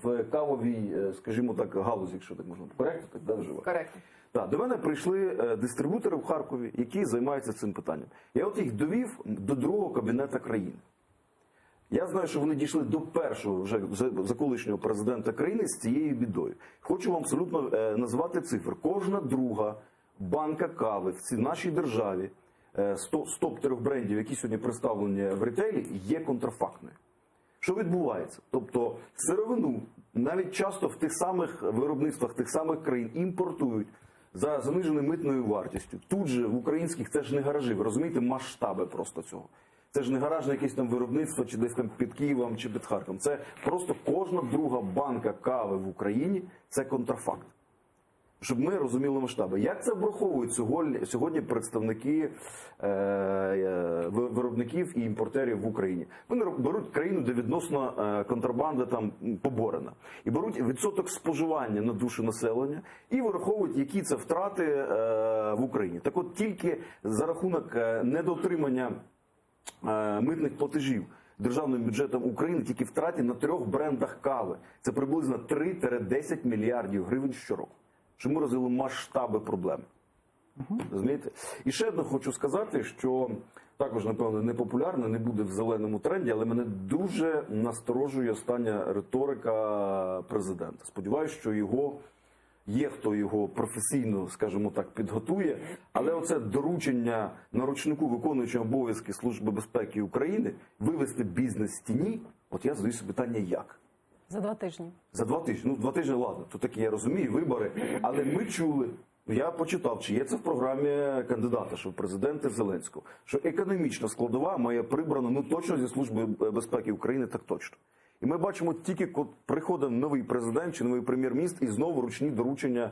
в кавовій, скажімо так, галузі, якщо так можна. Коректно? Так, вживати? Коректно. Так, до мене прийшли дистрибутори в Харкові, які займаються цим питанням. Я от їх довів до другого кабінету країни. Я знаю, що вони дійшли до першого вже заколишнього президента країни з цією бідою. Хочу вам абсолютно назвати цифри. Кожна друга банка кави в цій нашій державі з топ-3 брендів, які сьогодні представлені в ретейлі, є контрафактною. Що відбувається? Тобто сировину навіть часто в тих самих виробництвах тих самих країн імпортують за заниженою митною вартістю. Тут же в українських, це ж не гаражі, ви розумієте, масштаби просто цього. Це ж не гаражне якесь виробництво, чи десь під Києвом, чи під Харковом. Це просто кожна друга банка кави в Україні – це контрафакт. Щоб ми розуміли масштаби. Як це враховують сьогодні представники виробників і імпортерів в Україні? Вони беруть країну, де відносно контрабанда там поборена. І беруть відсоток споживання на душу населення і вираховують, які це втрати в Україні. Так от тільки за рахунок недотримання митних платежів державним бюджетом України тільки втрати на 3 брендах кави. Це приблизно 3-10 мільярдів гривень щороку. Щоб ми розуміли масштаби проблеми. Розумієте? І ще одне хочу сказати, що також, напевно, непопулярно, не буде в зеленому тренді, але мене дуже насторожує остання риторика президента. Сподіваюсь, що є хто його професійно, скажімо так, підготує, але оце доручення на ручнику виконуючого обов'язки Служби безпеки України вивести бізнес з тіні, от я задаю собі питання, як? За 2 тижні. За 2 тижні. Ну, 2 тижні, ладно, то таке, я розумію, вибори. Але ми чули, я почитав, чи є це в програмі кандидата, що президента Зеленського, що економічна складова має прибрано, ну точно зі Служби безпеки України, так точно. І ми бачимо, тільки приходить новий президент чи новий прем'єр-міністр і знову ручні доручення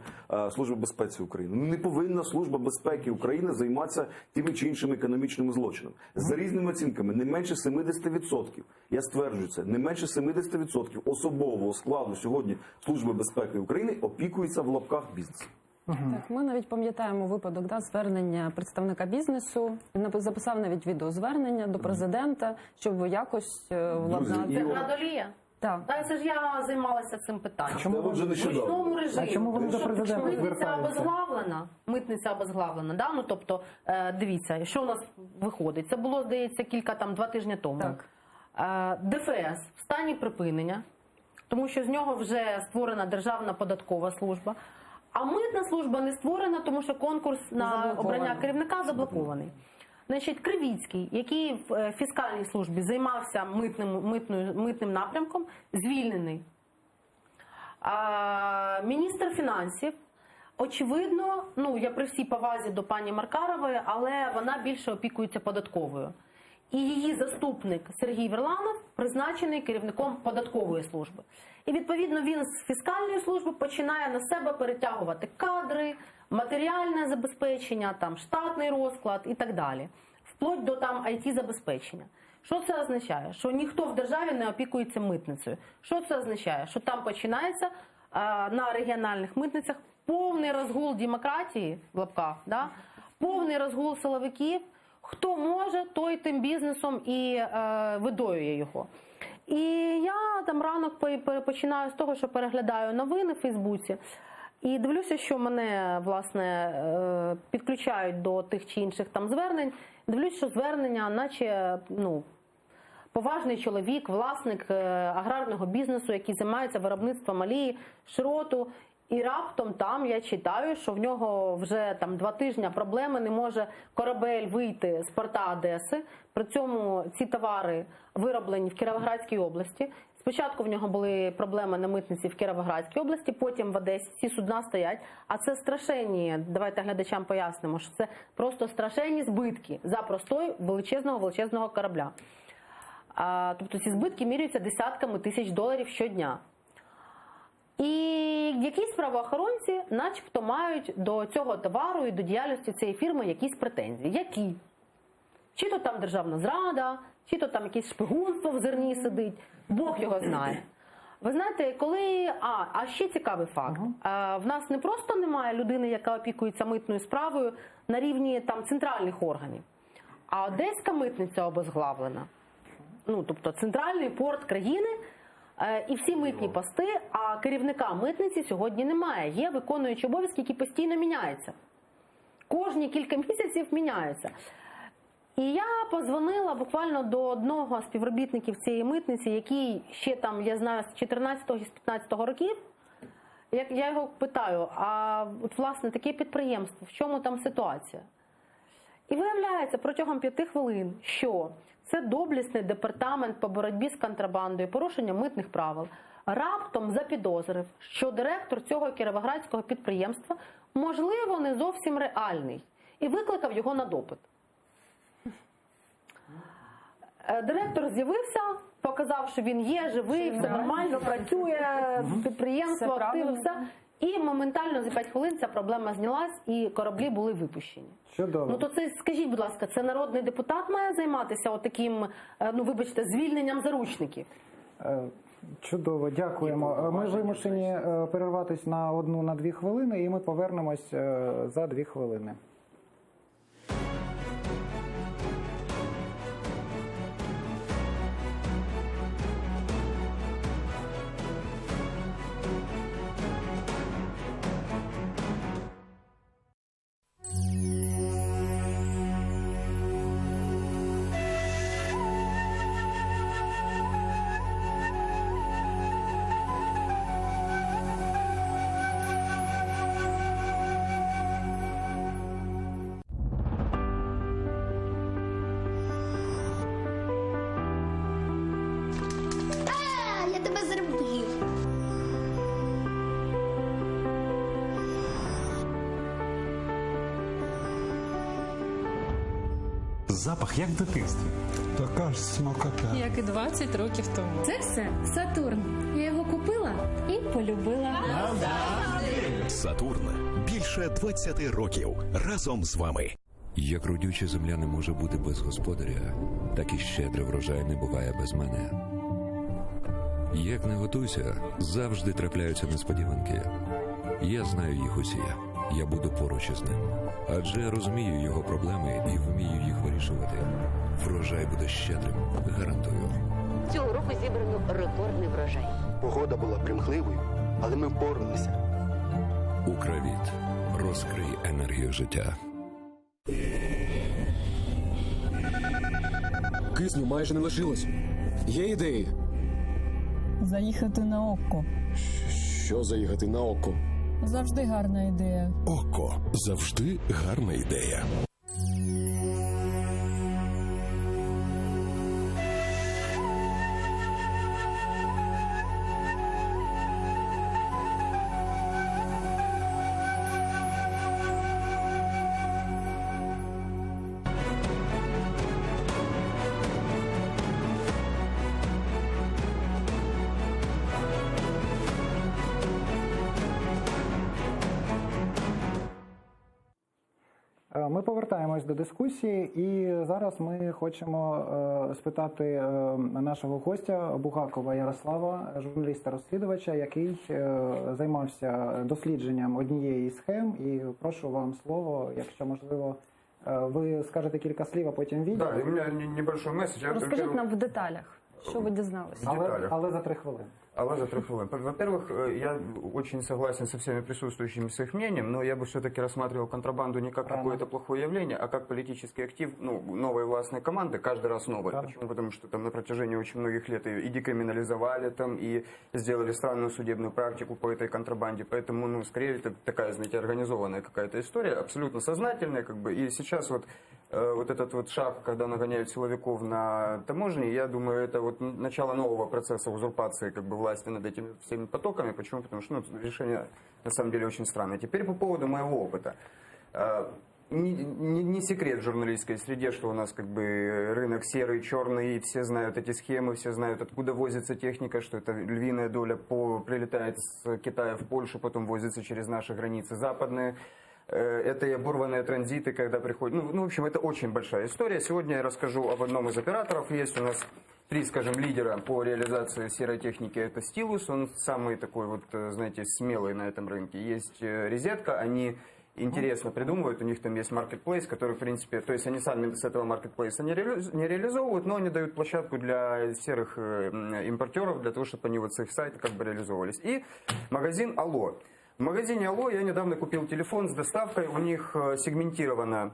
Служби безпеки України. Ну, не повинна Служба безпеки України займатися тими чи іншими економічними злочинами. За різними оцінками, не менше 70%, я стверджую це, не менше 70% особового складу сьогодні Служби безпеки України опікується в лапках бізнесу. Так, ми навіть пам'ятаємо випадок звернення представника бізнесу. Він записав навіть відеозвернення до президента, щоб якось владнати. Це Градолія? Так. Так, це ж я займалася цим питанням. Чому ви В ручному режимі. А чому вони до президента Митниця обезглавлена, да? Ну, тобто, дивіться, що у нас виходить. Це було, здається, 2 тижні тому. Так. ДФС в стані припинення, тому що з нього вже створена Державна податкова служба. А митна служба не створена, тому що конкурс на обрання керівника заблокований. Значить, Кривіцький, який в фіскальній службі займався митним напрямком, звільнений. Міністр фінансів, очевидно, ну, я при всій повазі до пані Маркарової, але вона більше опікується податковою. І її заступник Сергій Верланов призначений керівником податкової служби. І, відповідно, він з фіскальної служби починає на себе перетягувати кадри, матеріальне забезпечення, там, штатний розклад і так далі. Вплоть до там IT-забезпечення. Що це означає? Що ніхто в державі не опікується митницею. Що це означає? Що там починається на регіональних митницях повний розгул демократії, в лапках, да? Повний розгул силовиків. Хто може, той тим бізнесом і видоює його. І я там ранок починаю з того, що переглядаю новини в Фейсбуці. І дивлюся, що мене, власне, підключають до тих чи інших там звернень. Дивлюсь, що звернення, наче, ну, поважний чоловік, власник аграрного бізнесу, який займається виробництвом олії, шроту. І раптом там я читаю, що в нього вже там 2 тижні проблеми, не може корабель вийти з порта Одеси. При цьому ці товари вироблені в Кіровоградській області. Спочатку в нього були проблеми на митниці в Кіровоградській області, потім в Одесі ці судна стоять. А це страшенні, давайте глядачам пояснимо, що це просто страшенні збитки за простой величезного корабля. Тобто ці збитки міряються десятками тисяч доларів щодня. І якісь правоохоронці начебто мають до цього товару і до діяльності цієї фірми якісь претензії. Які? Чи то там державна зрада, чи то там якесь шпигунство в зерні сидить. Бог його знає. Ви знаєте, коли... А ще цікавий факт. В нас не просто немає людини, яка опікується митною справою на рівні там центральних органів, а Одеська митниця обезглавлена. Ну, тобто центральний порт країни і всі митні пости, а керівника митниці сьогодні немає. Є виконуючі обов'язки, які постійно міняються. Кожні кілька місяців міняються. І я подзвонила буквально до одного з співробітників цієї митниці, який ще там, я знаю, з 14-го, з 15-го років. Я його питаю, а от, власне, таке підприємство, в чому там ситуація? І виявляється протягом 5 хвилин, що це доблісний департамент по боротьбі з контрабандою, порушенням митних правил, раптом запідозрив, що директор цього кіровоградського підприємства, можливо, не зовсім реальний, і викликав його на допит. Директор з'явився, показав, що він є, живий, все нормально, працює, підприємство, активи, все. І моментально за 5 хвилин ця проблема знялась і кораблі були випущені. Чудово. Ну то це, скажіть, будь ласка, це народний депутат має займатися отаким, ну вибачте, звільненням заручників? Чудово, дякуємо. Ми вимушені перерватися на 1-2 хвилини, і ми повернемось за 2 хвилини. Я тебе зробив. Запах як в дитинстві. Така ж смакота. Як і 20 років тому. Це все Сатурн. Я його купила і полюбила. Сатурн. Більше 20 років. Разом з вами. Як родюча земля не може бути без господаря, так і щедрий врожай не буває без мене. Як не готуйся, завжди трапляються несподіванки. Я знаю їх усі. Я буду поруч із ним. Адже розумію його проблеми і вмію їх вирішувати. Врожай буде щедрим, гарантую. Цього року зібрано рекордний врожай. Погода була примхливою, але ми впоралися. Укрвіт. Розкрий енергію життя. Кисню майже не лишилось. Є ідеї? Заїхати на Око. Що заїхати на Око? Завжди гарна ідея. Око. Завжди гарна ідея. Ми повертаємось до дискусії, і зараз ми хочемо спитати нашого гостя Бугакова Ярослава, журналіста-розслідувача, який займався дослідженням однієї з схем. І прошу вам слово, якщо можливо, ви скажете кілька слів, а потім відео. Да, у мене небольшой меседж. Розкажіть нам в деталях, що ви дізналися. Але за 3 хвилини. За 3 хвилины. Во-первых, я очень согласен со всеми присутствующими с их мнением, но я бы все-таки рассматривал контрабанду не как какое-то плохое явление, а как политический актив новой властной команды, каждый раз новой. Почему? Потому что там на протяжении очень многих лет ее и декриминализовали, там, и сделали странную судебную практику по этой контрабанде. Поэтому, скорее, это такая, знаете, организованная какая-то история, абсолютно сознательная, как бы. И сейчас вот этот вот шаг, когда нагоняют силовиков на таможне, я думаю, это вот начало нового процесса узурпации как бы власти над этими всеми потоками. Почему? Потому что решение на самом деле очень странное. Теперь по поводу моего опыта. Не секрет в журналистской среде, что у нас как бы рынок серый, черный, и все знают эти схемы, все знают, откуда возится техника, что это львиная доля прилетает с Китая в Польшу, потом возится через наши границы западные. Это и оборванные транзиты, когда приходят... в общем, это очень большая история. Сегодня я расскажу об одном из операторов. Есть у нас 3, скажем, лидера по реализации серой техники. Это Стилус, он самый такой вот, знаете, смелый на этом рынке. Есть Розетка, они интересно придумывают, у них там есть маркетплейс, который, в принципе, то есть они сами с этого маркетплейса не реализовывают, но они дают площадку для серых импортеров, для того, чтобы они вот с их сайта как бы реализовывались. И магазин Алло. В магазине Алло я недавно купил телефон с доставкой, у них сегментировано,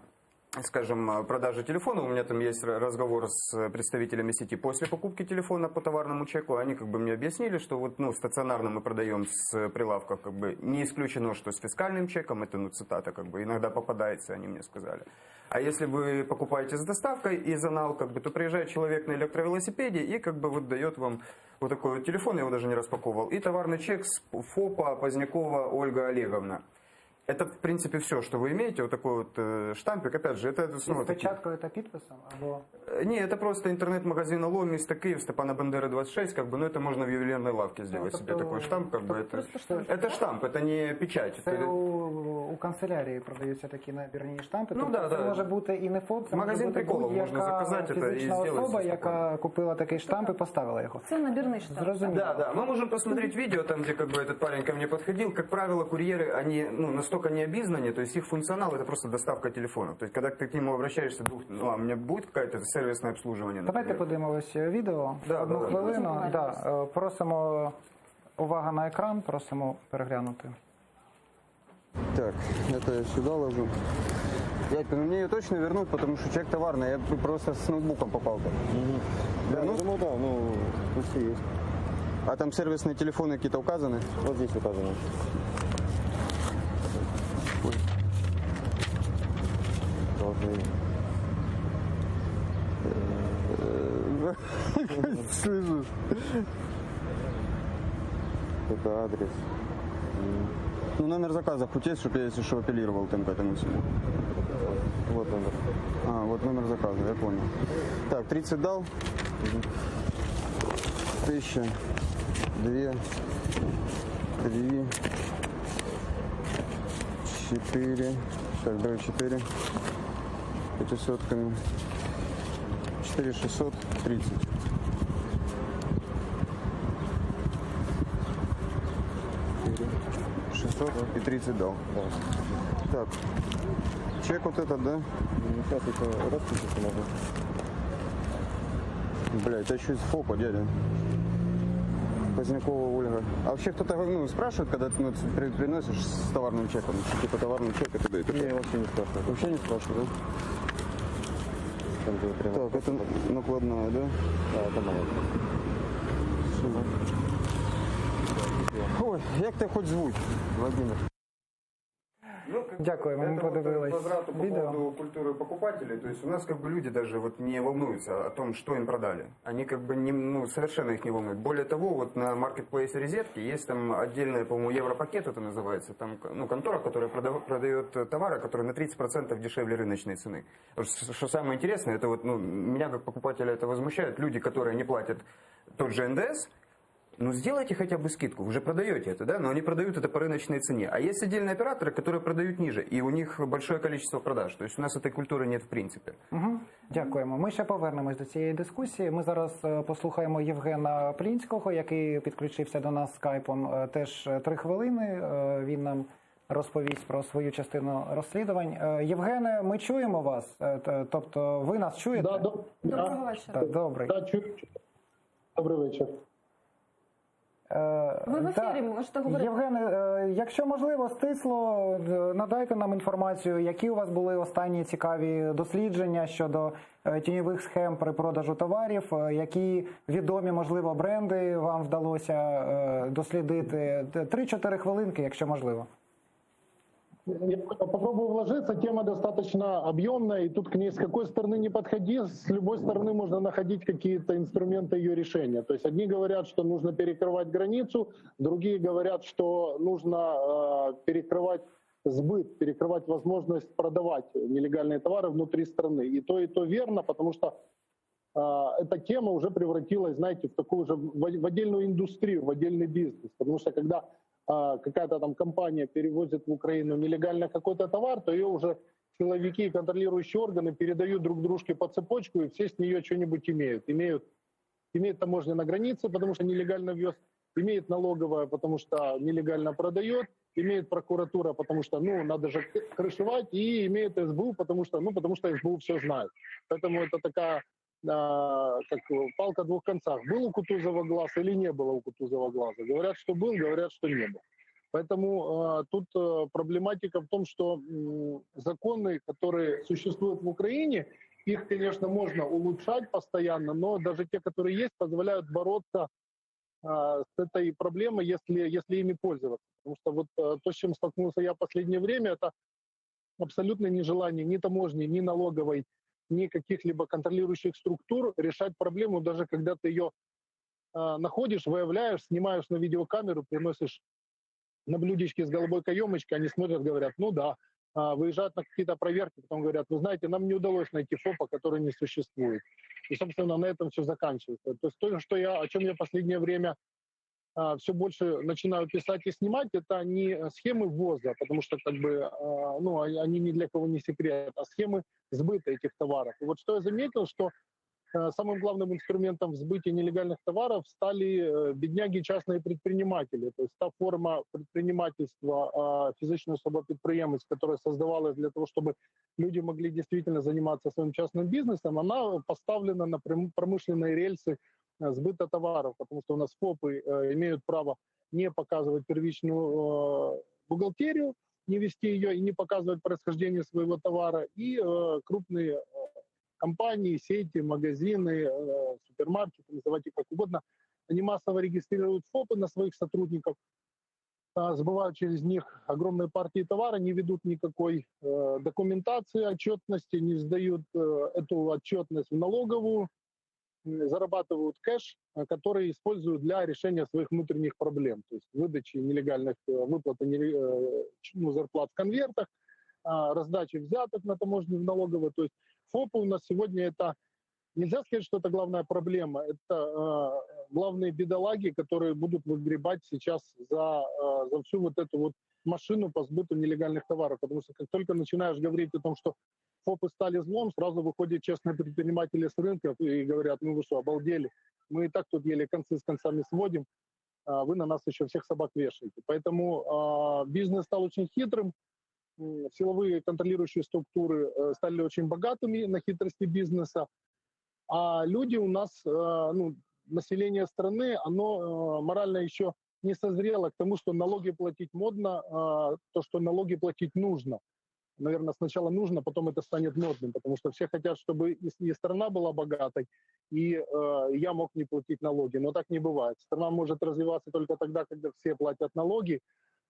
скажем, продажа телефона. У меня там есть разговор с представителями сети после покупки телефона по товарному чеку. Они как бы мне объяснили, что вот, стационарно мы продаем с прилавков, как бы не исключено, что с фискальным чеком, это, цитата, как бы иногда попадается, они мне сказали. А если вы покупаете с доставкой и занал, как бы, то приезжает человек на электровелосипеде и как бы вот дает вам вот такой вот телефон, я его даже не распаковывал, и товарный чек с ФОПа Позднякова Ольга Олеговна. Это, в принципе, все, что вы имеете, вот такой вот штампик, опять же, это снова с печаткою та підписом? Або... Не, это просто интернет-магазин «Алло», место Киев, Степана Бандеры, 26, как бы, но это можно в ювелирной лавке сделать себе такой штамп, как бы, это штамп, это не печать. Це у канцелярії продаються такі набірні штампи, ну, тобто це може бути і не ФОП, це магазин може бути будь-яка фізична особа, яка купила такий штамп і поставила його. Це набірний штамп. Зрозуміло. Да, мы можем посмотреть видео, там, где как бы этот парень ко мне подходил. Как правило, курьеры, они настолько не обизнаны, то есть их функционал это просто доставка телефона. То есть когда ты к нему обращаешься, у меня будет какое-то сервисное обслуживание. Давайте подивимось відео. Одну хвилину. Да. Просимо увага на екран, просимо переглянути. Так, это я сюда ложу. Дядька, мне ее точно вернут, потому что чек товарный, я просто с ноутбуком попал-то. Вернут? Ну да, пусть есть. А там сервисные телефоны какие-то указаны? Вот здесь указаны. Слышу. Это адрес. Ну, номер заказа хоть есть, чтобы я, если что, апеллировал там к этому всему. Вот номер. Вот номер заказа, я понял. Так, 30 дал. 1000, 2, 3, 4. Так, давай 4. 500-ками. 4630. И 30 дал. Да. Так. Чек вот этот, да? Сейчас это распишется надо. Бля, это еще из ФОПа, дядя. Позднякова Ольга. А вообще кто-то спрашивает, когда ты приносишь с товарным чеком? Типа товарный чек это дает? Я вообще не спрашиваю. Вообще не спрашиваю, да? Так, это накладная, да? Да, это моя. Ой, як тебе хоч звуть, Владимир? Дякую, мы подивились видео. По поводу культуры покупателей, то есть у нас как бы люди даже вот не волнуются о том, что им продали. Они как бы совершенно их не волнуют. Более того, вот на маркетплейсе «Резетки» есть там отдельная, по-моему, Европакет это называется, там контора, которая продает товары, которые на 30% дешевле рыночной цены. Что самое интересное, это вот меня как покупателя это возмущает. Люди, которые не платят тот же НДС, сделайте хотя бы скидку, вы же продаете это, да? Но они продают это по рыночной цене. А есть отдельные операторы, которые продают ниже, и у них большое количество продаж. То есть у нас этой культури нет в принципі. Дякуємо. Ми ще повернемось до цієї дискусії. Ми зараз послухаємо Євгена Плінського, який підключився до нас скайпом. Теж 3 хвилини. Він нам розповість про свою частину розслідувань. Євгене, ми чуємо вас. Тобто ви нас чуєте? Доброго вечора. Добрий. Добрий вечір. Ви в ефірі, можете говорити. Євгене, якщо можливо, стисло, надайте нам інформацію, які у вас були останні цікаві дослідження щодо тіньових схем при продажу товарів, які відомі, можливо, бренди вам вдалося дослідити. 3-4 хвилинки, якщо можливо. Я попробую вложиться, тема достаточно объемная, и тут к ней с какой стороны не подходи, с любой стороны можно находить какие-то инструменты ее решения. То есть одни говорят, что нужно перекрывать границу, другие говорят, что нужно перекрывать сбыт, перекрывать возможность продавать нелегальные товары внутри страны. И то верно, потому что эта тема уже превратилась, знаете, в такую же, в отдельную индустрию, в отдельный бизнес. Потому что когда какая-то там компания перевозит в Украину нелегально какой-то товар, то ее уже силовики и контролирующие органы передают друг дружке по цепочку, и все с нее что-нибудь имеют. Имеет таможня на границе, потому что нелегально вез, имеет налоговая, потому что нелегально продает, имеет прокуратура, потому что, надо же крышевать, и имеет СБУ, потому что СБУ все знает. Поэтому это такая, как палка о 2 концах. Был у Кутузова глаз или не было у Кутузова глаза? Говорят, что был, говорят, что не был. Поэтому тут проблематика в том, что законы, которые существуют в Украине, их, конечно, можно улучшать постоянно, но даже те, которые есть, позволяют бороться с этой проблемой, если ими пользоваться. Потому что вот то, с чем столкнулся я в последнее время, это абсолютное нежелание ни таможни, ни налоговой, ни каких-либо контролирующих структур решать проблему, даже когда ты ее находишь, выявляешь, снимаешь на видеокамеру, приносишь на блюдечке с голубой каемочкой, они смотрят, говорят, ну да, выезжают на какие-то проверки, потом говорят, вы знаете, нам не удалось найти ФОПа, который не существует. И, собственно, на этом все заканчивается. То есть то, что о чем я в последнее время все больше начинаю писать и снимать, это не схемы ввоза, потому что как бы, ну, они ни для кого не секрет, а схемы сбыта этих товаров. И вот что я заметил, что самым главным инструментом в сбытии нелегальных товаров стали бедняги частные предприниматели. То есть та форма предпринимательства, физическая особа-предприемность, которая создавалась для того, чтобы люди могли действительно заниматься своим частным бизнесом, она поставлена на промышленные рельсы сбыта товаров, потому что у нас ФОПы имеют право не показывать первичную бухгалтерию, не вести ее и не показывать происхождение своего товара, и крупные компании, сети, магазины, супермаркеты, называйте как угодно, они массово регистрируют ФОПы на своих сотрудников, сбывают через них огромные партии товара, не ведут никакой документации, отчетности, не сдают эту отчетность в налоговую, зарабатывают кэш, который используют для решения своих внутренних проблем, то есть выдачи нелегальных выплат, зарплат в конвертах, раздачи взяток на таможне в налоговой. То есть ФОПы у нас сегодня это, нельзя сказать, что это главная проблема, это главные бедолаги, которые будут выгребать сейчас за всю вот эту вот машину по сбыту нелегальных товаров. Потому что как только начинаешь говорить о том, что ФОПы стали злом, сразу выходят честные предприниматели с рынков и говорят, ну вы что, обалдели, мы и так тут еле концы с концами сводим, вы на нас еще всех собак вешаете. Поэтому бизнес стал очень хитрым, силовые контролирующие структуры стали очень богатыми на хитрости бизнеса, а люди у нас, население страны, оно морально еще не созрело к тому, что налоги платить модно, то, что налоги платить нужно. Наверное, сначала нужно, потом это станет модным, потому что все хотят, чтобы и страна была богатой, и я мог не платить налоги, но так не бывает. Страна может развиваться только тогда, когда все платят налоги,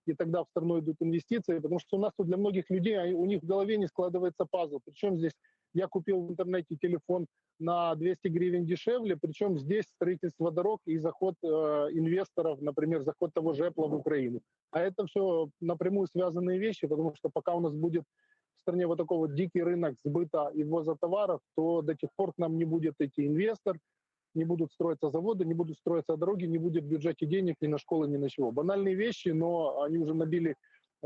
и тогда в страну идут инвестиции, потому что у нас тут для многих людей, у них в голове не складывается пазл. Причем здесь я купил в интернете телефон на 200 гривен дешевле, причем здесь строительство дорог и заход инвесторов, например, заход того же Apple в Украину. А это все напрямую связанные вещи, потому что пока у нас будет в стране вот такой вот дикий рынок сбыта и ввоза товаров, то до тех пор к нам не будет идти инвестор, не будут строиться заводы, не будут строиться дороги, не будет в бюджете денег ни на школы, ни на чего. Банальные вещи, но они уже набили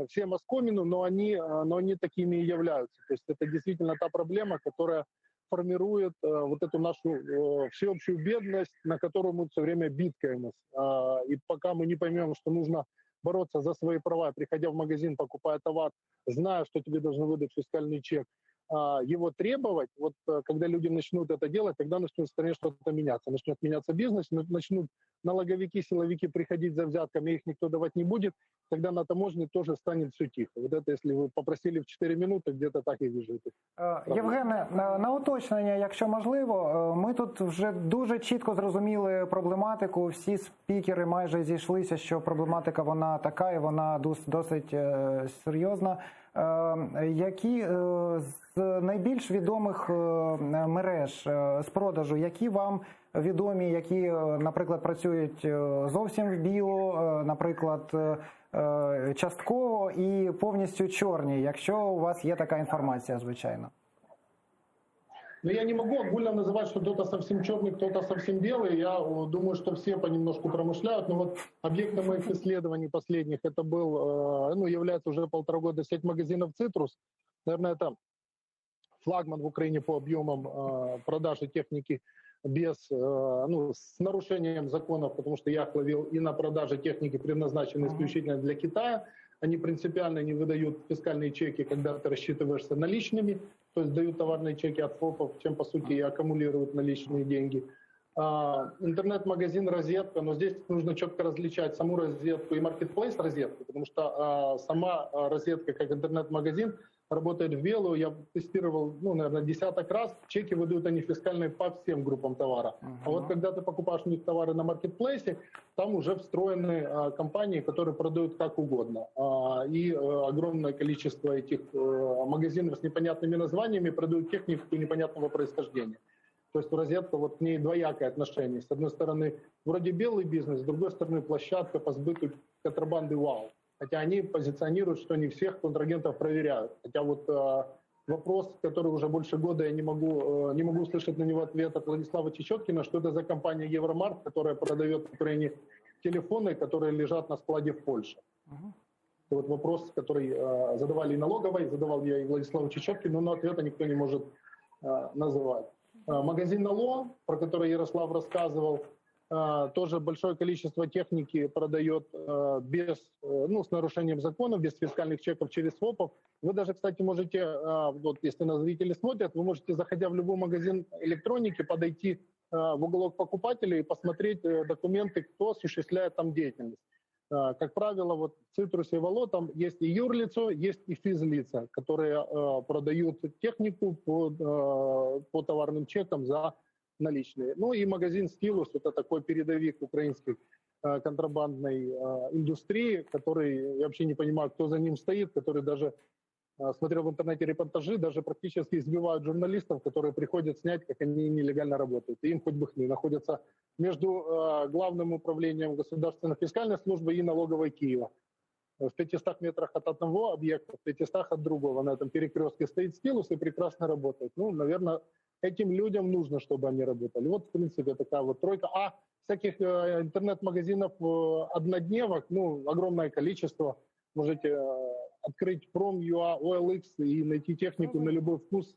всем оскомину, но они такими и являются. То есть это действительно та проблема, которая формирует вот эту нашу всеобщую бедность, на которую мы все время бідкаємось. И пока мы не поймем, что нужно бороться за свои права, приходя в магазин, покупая товар, зная, что тебе должны выдать фискальный чек, его требовать, вот когда люди начнут это делать, тогда начнет в стране что-то меняться. Начнет меняться бизнес, начнут налоговики, силовики приходить за взятками, их никто давать не будет, тогда на таможне тоже станет все тихо. Вот это, если вы попросили в 4 минути, где-то так і віжите. Євгене, на уточнення, якщо можливо, ми тут вже дуже чітко зрозуміли проблематику, всі спікери майже зійшлися, що проблематика вона така і вона досить серйозна. Які з найбільш відомих мереж з продажу, які вам відомі, які, наприклад, працюють зовсім в білу, наприклад, частково і повністю чорні, якщо у вас є така інформація, звичайно? Но я не могу огульно называть, что кто-то совсем черный, кто-то совсем белый. Я думаю, что все понемножку промышляют. Но вот объектом моих исследований последних это был, является уже 1,5 года сеть магазинов «Цитрус». Наверное, это флагман в Украине по объемам продажи техники с нарушением законов, потому что я их ловил и на продаже техники, предназначенной исключительно для Китая. Они принципиально не выдают фискальные чеки, когда ты рассчитываешься наличными, то есть дают товарные чеки от ФОПов, чем по сути и аккумулируют наличные деньги. Интернет-магазин «Розетка», но здесь нужно четко различать саму розетку и маркетплейс-розетку, потому что сама розетка как интернет-магазин работает в белую. Я тестировал, наверное, десяток раз. Чеки выдают они фискальные по всем группам товара. А вот когда ты покупаешь у них товары на маркетплейсе, там уже встроены компании, которые продают как угодно. И огромное количество этих магазинов с непонятными названиями продают технику непонятного происхождения. То есть розетка, вот к ней двоякое отношение. С одной стороны, вроде белый бизнес, с другой стороны, площадка по сбыту контрабанды «Вау». Хотя они позиционируют, что не всех контрагентов проверяют. Хотя вот вопрос, который уже больше года я не могу услышать на него ответ от Владислава Чечеткина, что это за компания Евромарт, которая продает в Украине телефоны, которые лежат на складе в Польше. Вот вопрос, который задавали и налоговой, задавал я и Владиславу Чечеткину, но ответа никто не может называть. Магазин «Алло», про который Ярослав рассказывал, тоже большое количество техники продает с нарушением законов, без фискальных чеков, через СВОПов. Вы даже, кстати, можете, вот если нас зрители смотрят, вы можете, заходя в любой магазин электроники, подойти в уголок покупателей и посмотреть документы, кто осуществляет там деятельность. Как правило, вот в Цитрусе и в Алло там есть и юрлицо, есть и физлица, которые продают технику по товарным чекам за наличные. Ну и магазин «Стилус» — это такой передовик украинской контрабандной индустрии, который, я вообще не понимаю, кто за ним стоит, который даже, смотрел в интернете репортажи, даже практически избивают журналистов, которые приходят снять, как они нелегально работают. И им хоть бы хны. Находятся между Главным управлением государственной фискальной службы и налоговой Киева. В 500 метрах от одного объекта, в 500 от другого. На этом перекрестке стоит «Стилус» и прекрасно работает. Ну, наверное, этим людям нужно, чтобы они работали. Вот, в принципе, такая вот тройка. А всяких интернет-магазинов однодневок, огромное количество. Можете открыть Prom.ua, OLX и найти технику на любой вкус,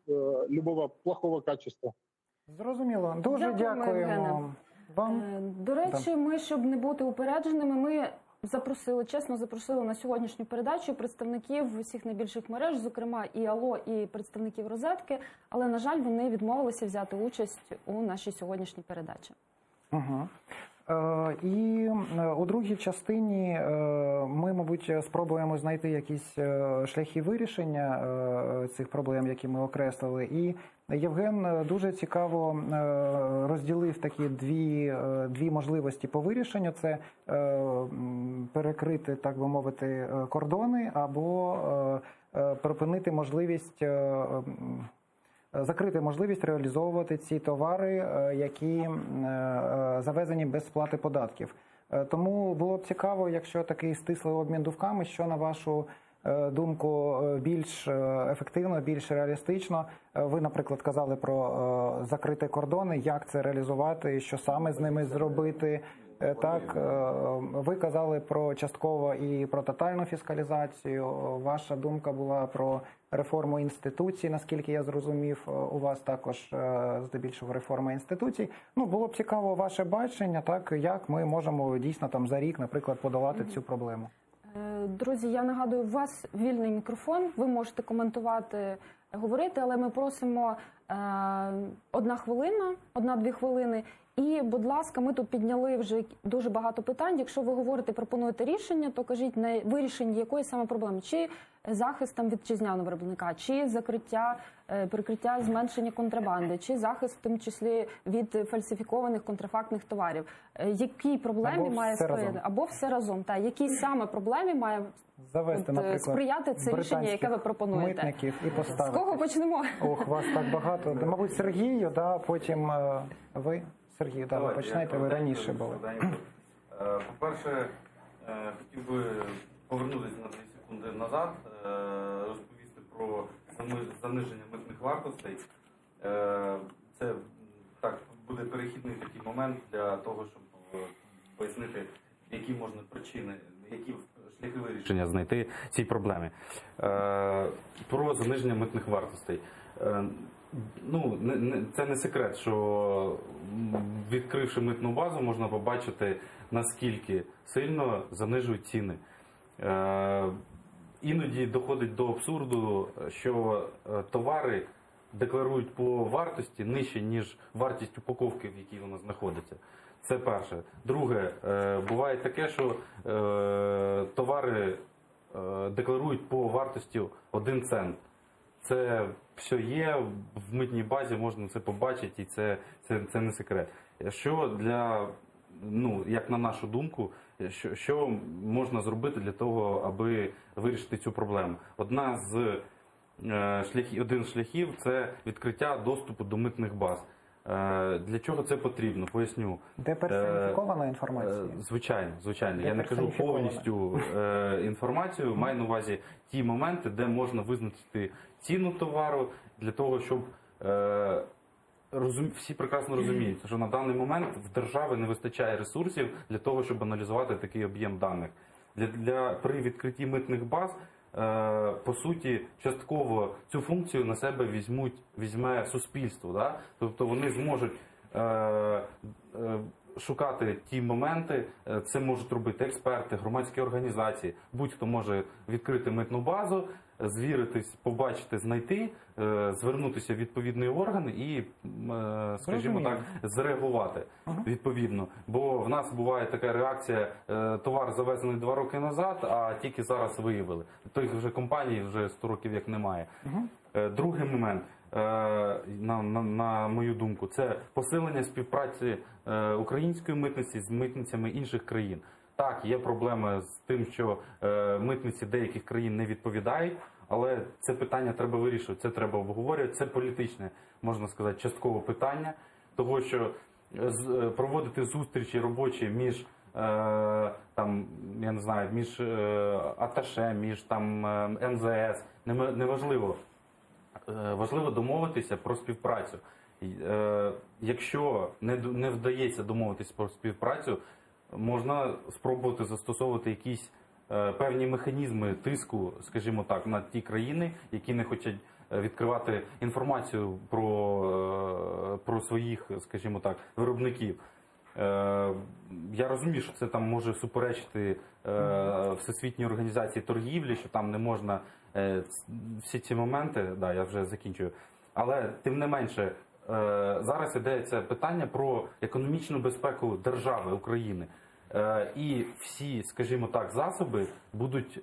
любого плохого качества. Зрозуміло. Дуже дякуємо вам. До речі, ми, щоб не бути упередженими, ми чесно запросили на сьогоднішню передачу представників усіх найбільших мереж, зокрема і Алло, і представників Розетки, але, на жаль, вони відмовилися взяти участь у нашій сьогоднішній передачі. Угу. І у другій частині ми, мабуть, спробуємо знайти якісь шляхи вирішення цих проблем, які ми окреслили. І Євген дуже цікаво розділив такі дві можливості по вирішенню. Це перекрити, так би мовити, кордони або припинити можливість закрити можливість реалізовувати ці товари, які завезені без сплати податків. Тому було б цікаво, якщо такий стислий обмін думками, що, на вашу думку, більш ефективно, більш реалістично. Ви, наприклад, казали про закриті кордони, як це реалізувати, що саме з ними зробити. Так, ви казали про частково і про тотальну фіскалізацію. Ваша думка була про реформу інституцій, наскільки я зрозумів. У вас також здебільшого реформа інституцій. Було б цікаво ваше бачення, так, як ми можемо дійсно там за рік, наприклад, подолати цю проблему. Друзі, я нагадую, у вас вільний мікрофон, ви можете коментувати, говорити, але ми просимо 1 хвилина, 1-2 хвилини. І, будь ласка, ми тут підняли вже дуже багато питань. Якщо ви говорите, пропонуєте рішення, то кажіть, на вирішенні якої саме проблеми? Чи захист вітчизняного виробника, чи перекриття зменшення контрабанди, чи захист в тому числі від фальсифікованих контрафактних товарів? Які проблеми має сприяти? Або все разом. Які саме проблеми має завести, сприяти це рішення, яке ви пропонуєте? Митників і поставити. З кого почнемо? Ох, вас так багато. Мабуть, Сергію, потім ви. Сергій, ви почнете, ви раніше були. По-перше, хотів би повернутися на 2 секунди назад, розповісти про заниження митних вартостей. Це так буде перехідний такий момент для того, щоб пояснити, які можна причини, які шляхи вирішення знайти цій проблемі. Про заниження митних вартостей. Це не секрет, що відкривши митну базу, можна побачити, наскільки сильно занижують ціни. Іноді доходить до абсурду, що товари декларують по вартості нижче, ніж вартість упаковки, в якій вона знаходиться. Це перше. Друге, буває таке, що товари декларують по вартості 1 цент. Це все є, в митній базі можна це побачити, і це не секрет. Що як на нашу думку, що можна зробити для того, аби вирішити цю проблему? Один з шляхів – це відкриття доступу до митних баз. Для чого це потрібно? Поясню. Де персоніфікована інформація? Звичайно. Я не кажу повністю інформацію, маю на увазі ті моменти, де можна визначити ціну товару, для того, щоб всі прекрасно розуміють, що на даний момент в держави не вистачає ресурсів для того, щоб аналізувати такий об'єм даних. При відкритті митних баз, по суті, частково цю функцію на себе візьме суспільство. Да? Тобто вони зможуть шукати ті моменти, це можуть робити експерти, громадські організації, будь-хто може відкрити митну базу, звіритись, побачити, знайти, звернутися в відповідний орган і, скажімо так, зреагувати відповідно. Бо в нас буває така реакція, товар завезений 2 роки назад, а тільки зараз виявили. Тих вже компаній вже 100 років як немає. Другий момент, на мою думку, це посилення співпраці української митниці з митницями інших країн. Так, є проблеми з тим, що митниці деяких країн не відповідають, але це питання треба вирішувати, це треба обговорювати, це політичне, можна сказати, часткове питання, того, що проводити зустрічі робочі між там, я не знаю, між аташе, між там МЗС, неважливо. Важливо домовитися про співпрацю. Якщо не вдається домовитися про співпрацю, можна спробувати застосовувати якісь певні механізми тиску, скажімо так, на ті країни, які не хочуть відкривати інформацію про своїх, скажімо так, виробників. Я розумію, що це там може суперечити Всесвітній організації торгівлі, що там не можна всі ці моменти, да, я вже закінчую. Але тим не менше, зараз йдеться питання про економічну безпеку держави України. І всі, скажімо так, засоби будуть,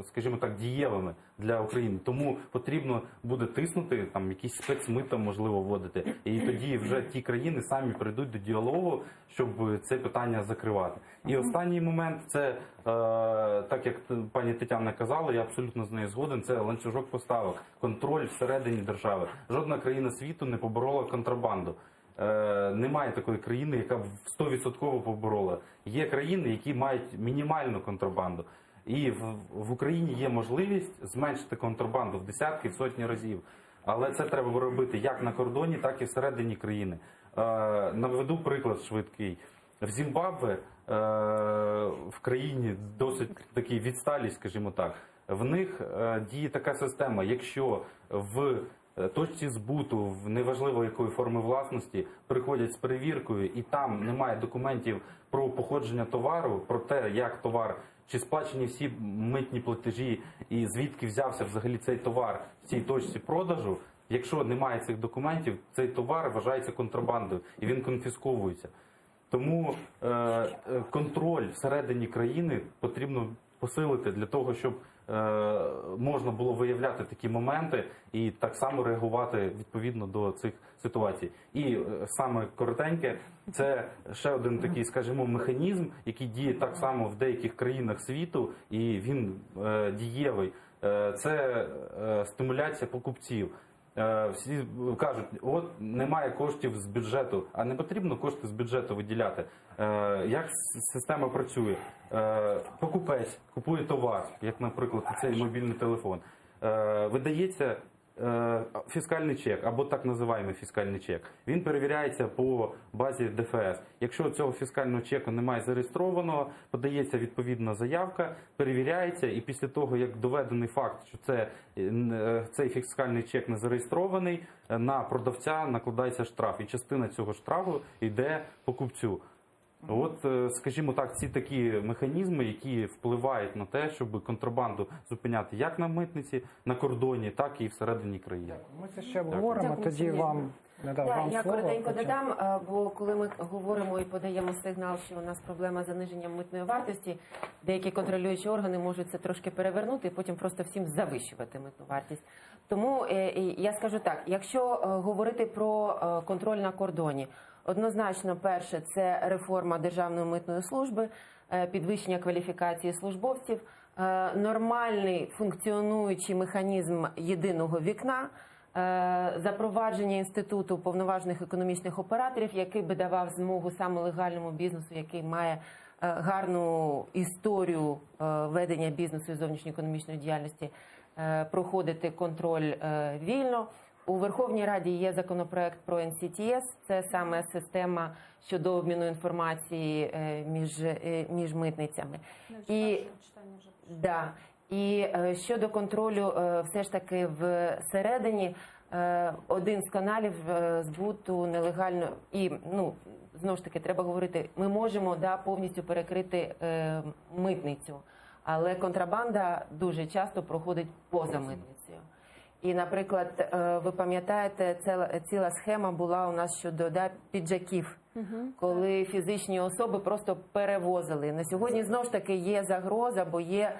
скажімо так, дієвими для України. Тому потрібно буде тиснути, там якісь спецмита, можливо, вводити. І тоді вже ті країни самі прийдуть до діалогу, щоб це питання закривати. І останній момент, це, так як пані Тетяна казала, я абсолютно з нею згоден, це ланцюжок поставок, контроль всередині держави. Жодна країна світу не поборола контрабанду. Немає такої країни, яка б 100% поборола. Є країни, які мають мінімальну контрабанду. І в Україні є можливість зменшити контрабанду в десятки, в сотні разів. Але це треба робити як на кордоні, так і всередині країни. Наведу приклад швидкий. В Зімбабве, в країні досить такий відсталій, скажімо так, в них діє така система, якщо в точці збуту, в неважливо якої форми власності, приходять з перевіркою і там немає документів про походження товару, про те, як товар, чи сплачені всі митні платежі і звідки взявся взагалі цей товар в цій точці продажу, якщо немає цих документів, цей товар вважається контрабандою і він конфісковується. Тому контроль всередині країни потрібно посилити для того, щоб можна було виявляти такі моменти і так само реагувати відповідно до цих ситуацій. І саме коротеньке, це ще один такий, скажімо, механізм, який діє так само в деяких країнах світу, і він дієвий. Це стимуляція покупців. Всі кажуть, от немає коштів з бюджету, а не потрібно кошти з бюджету виділяти. Як система працює? Покупець купує товар, як, наприклад, цей мобільний телефон. Видається фіскальний чек, або так називаємо фіскальний чек. Він перевіряється по базі ДФС. Якщо цього фіскального чеку немає зареєстрованого, подається відповідна заявка, перевіряється, і після того, як доведений факт, що цей фіскальний чек не зареєстрований, на продавця накладається штраф, і частина цього штрафу йде покупцю. От, скажімо так, ці такі механізми, які впливають на те, щоб контрабанду зупиняти як на митниці, на кордоні, так і всередині країни. Ми це ще обговоримо, тоді вам надам я слово. коротенько додам, бо коли ми говоримо і подаємо сигнал, що у нас проблема з заниженням митної вартості, деякі контролюючі органи можуть це трошки перевернути і потім просто всім завищувати митну вартість. Тому я скажу так, якщо говорити про контроль на кордоні, однозначно, перше, це реформа Державної митної служби, підвищення кваліфікації службовців, нормальний функціонуючий механізм єдиного вікна, запровадження інституту повноважених економічних операторів, який би давав змогу саме легальному бізнесу, який має гарну історію ведення бізнесу і зовнішньоекономічної діяльності, проходити контроль вільно. У Верховній Раді є законопроект про NCTS, це саме система щодо обміну інформації між митницями. І щодо контролю, все ж таки всередині один з каналів збуту нелегально, і знову ж таки треба говорити, ми можемо повністю перекрити митницю, але контрабанда дуже часто проходить поза митницею. І, наприклад, ви пам'ятаєте, ціла схема була у нас щодо піджаків, коли фізичні особи просто перевозили. На сьогодні, знову ж таки, є загроза, бо є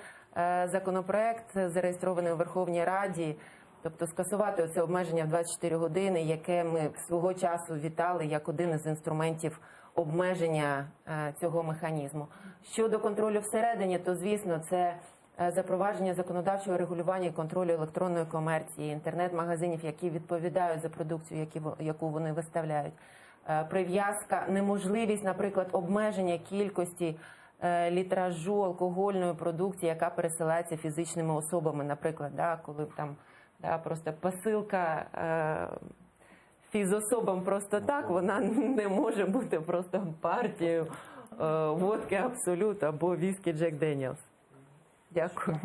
законопроект, зареєстрований у Верховній Раді, тобто скасувати оце обмеження в 24 години, яке ми свого часу вітали як один із інструментів обмеження цього механізму. Щодо контролю всередині, то, звісно, це запровадження законодавчого регулювання і контролю електронної комерції, інтернет-магазинів, які відповідають за продукцію, яку вони виставляють. Прив'язка, неможливість, наприклад, обмеження кількості літражу алкогольної продукції, яка пересилається фізичними особами, наприклад, коли там просто посилка фізособам просто так, вона не може бути просто партією водки Абсолют або віскі Джек Деніелс. Дякую.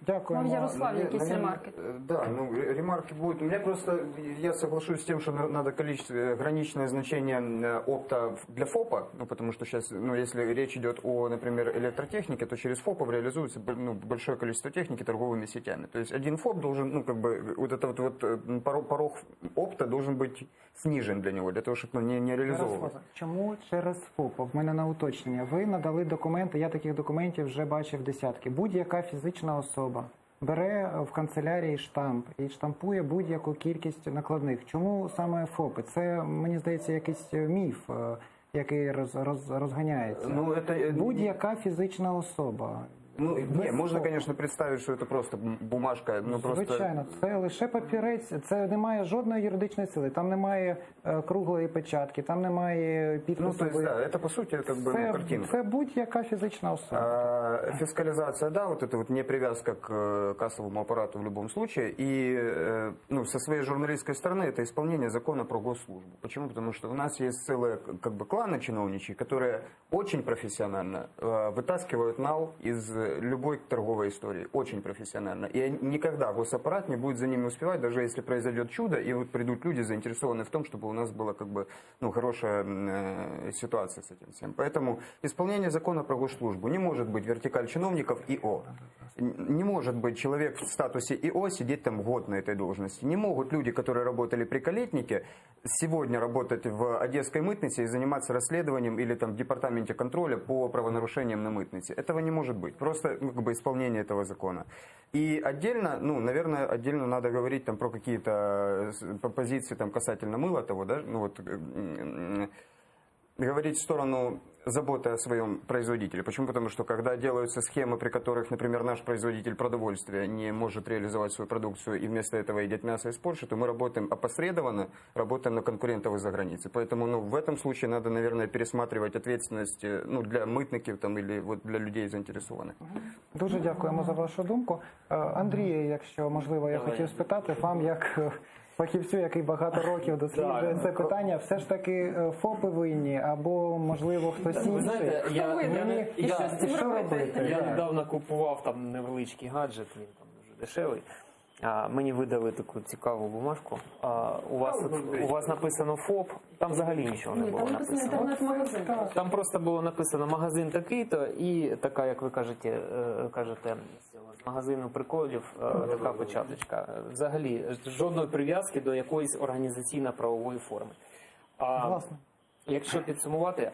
Дякуємо. Ярослав, якісь ремарки? Да, ремарки будут. У меня просто, я соглашусь с тем, что надо граничное значение опта для ФОПа, потому что сейчас, если речь идет о, например, электротехнике, то через ФОПов реализуется большое количество техники торговыми сетями. То есть один ФОП должен, вот этот порог опта должен быть снижен для него, для того, чтобы не реализовывать. Чому через ФОП? В мене на уточнення. Ви надали документи, я таких документів вже бачив десятки. Будь-яка фізична особа бере в канцелярії штамп і штампує будь-яку кількість накладних. Чому саме ФОПи? Це, мені здається, якийсь міф, який розганяється. Будь-яка фізична особа. Можна, звісно, представити, що це просто бумажка. Звичайно, це лише папірець, це не має жодної юридичної сили, там немає круглої печатки, там немає підпису. Це, по суті, картинка. Це будь-яка фізична особа. Фискализация, да, вот это не привязка к кассовому аппарату в любом случае. И со своей журналистской стороны это исполнение закона про госслужбу. Почему? Потому что у нас есть целые кланы чиновничьи, которые очень профессионально вытаскивают нал из любой торговой истории. Очень профессионально. И никогда госаппарат не будет за ними успевать, даже если произойдет чудо, и вот придут люди, заинтересованные в том, чтобы у нас была хорошая ситуация с этим всем. Поэтому исполнение закона про госслужбу не может быть вертикаль чиновников ИО. Не может быть человек в статусе ИО сидеть там год на этой должности. Не могут люди, которые работали при Калетнике, сегодня работать в Одесской мытнице и заниматься расследованием или там в департаменте контроля по правонарушениям на мытнице. Этого не может быть. Просто исполнение этого закона. И отдельно, наверное, отдельно надо говорить там про какие-то позиции там касательно мыла того, да, говорить в сторону заботы о своем производителе. Почему? Потому что когда делаются схемы, при которых, например, наш производитель продовольствия не может реализовать свою продукцию и вместо этого едет мясо из Польши, то мы работаем опосредованно, работаем на конкурентов из-за границы. Поэтому в этом случае надо, наверное, пересматривать ответственность для митників там, или для людей заинтересованных. Дуже дякуємо за вашу думку. Андрій, якщо можливо, я хотів спитати вам, як фахівцю, який багато років досліджує це питання, все ж таки ФОПи винні, або, можливо, хтось інший? Ви знаєте, що робити? Я недавно купував там невеличкий гаджет, він там дуже дешевий. Мені видали таку цікаву бумажку. У вас написано ФОП, там взагалі нічого не було написано. Інтернет-магазин. Там просто було написано магазин такий-то і така, як ви кажете, з магазину приколів, така початочка. Взагалі жодної прив'язки до якоїсь організаційно-правової форми. Якщо підсумувати,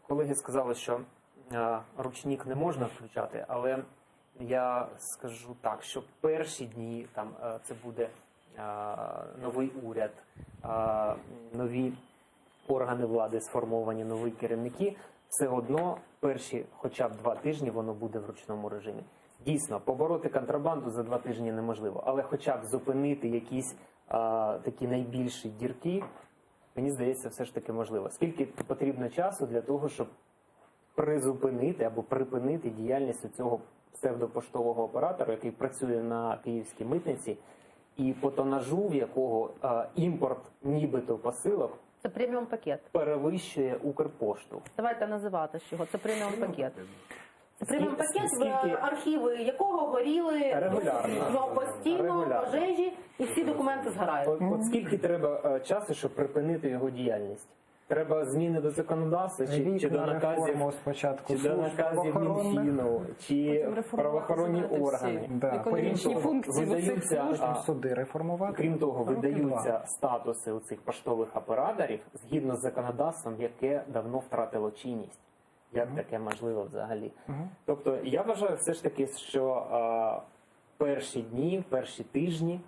колеги сказали, що ручник не можна включати, але я скажу так, що перші дні там це буде новий уряд, нові органи влади сформовані, нові керівники, все одно перші хоча б 2 тижні воно буде в ручному режимі. Дійсно, побороти контрабанду за 2 тижні неможливо, але хоча б зупинити якісь такі найбільші дірки, мені здається, все ж таки можливо. Скільки потрібно часу для того, щоб призупинити або припинити діяльність цього псевдопоштового оператора, який працює на київській митниці, і по тонажу, в якого імпорт нібито посилок, це преміум пакет, перевищує Укрпошту. Давайте називати з чого. Це преміум пакет. Це преміум пакет, архіви якого горіли постійно, пожежі, і всі документи згорають. От скільки треба часу, щоб припинити його діяльність? Треба зміни до законодавства, чи до наказів Мінфіну, чи правоохоронні органи. Суди реформувати. Крім того, видаються статуси цих поштових операторів згідно з законодавством, яке давно втратило чинність. Як таке можливо взагалі? Тобто я вважаю все ж таки, що перші дні, перші тижні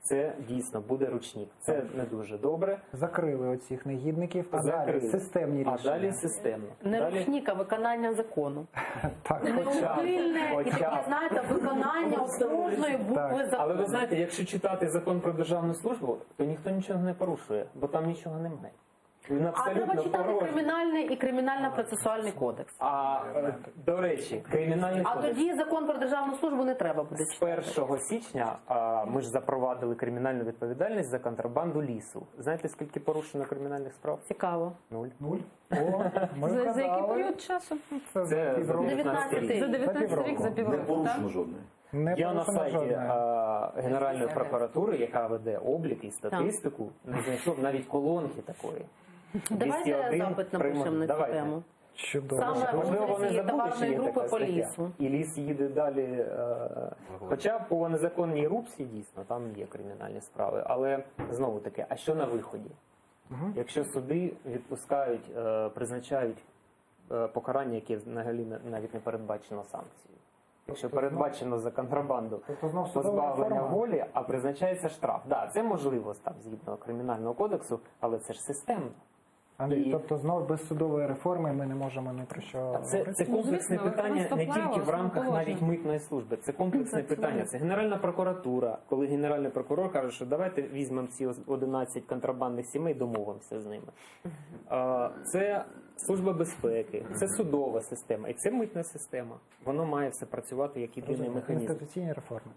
це дійсно буде ручник. Це не дуже добре. Закрили оцих негідників, а далі системні рішення. А далі системно. Не ручник, а виконання закону. Неухильне і таке, знаєте, виконання кожної букви закону. Але ви знаєте, якщо читати закон про державну службу, то ніхто нічого не порушує, бо там нічого немає. А треба читати кримінальний і кримінально-процесуальний кодекс. До речі, кримінальний кодекс. А тоді закон про державну службу не треба буде читати. З 1 січня ми ж запровадили кримінальну відповідальність за контрабанду лісу. Знаєте, скільки порушено кримінальних справ? Цікаво. 0. За який період часу? Це за 19 рік. За 19 рік, за півроку. Не порушено жодної. Я на сайті Генеральної прокуратури, яка веде облік і статистику, не знайшов навіть колонки такої. Давайте запит напишемо на цю тему. Саме організації товарної групи по лісу. І ліс їде далі. Хоча по незаконній рубці, дійсно, там є кримінальні справи. Але, знову таки, а що на виході? Якщо суди відпускають, призначають покарання, яке взагалі навіть не передбачено санкцією. Якщо передбачено за контрабанду позбавлення волі, а призначається штраф. Так, це можливо там, згідно Кримінального кодексу, але це ж системно. Андрій, тобто знову без судової реформи ми не можемо ні про що говорити? Це комплексне питання не тільки в рамках навіть митної служби. Це комплексне питання. Це Генеральна прокуратура. Коли Генеральний прокурор каже, що давайте візьмемо ці 11 контрабандних сімей, домовимося з ними. Це Служба безпеки, це судова система і це митна система. Воно має все працювати як єдиний механізм. Інституційні реформи.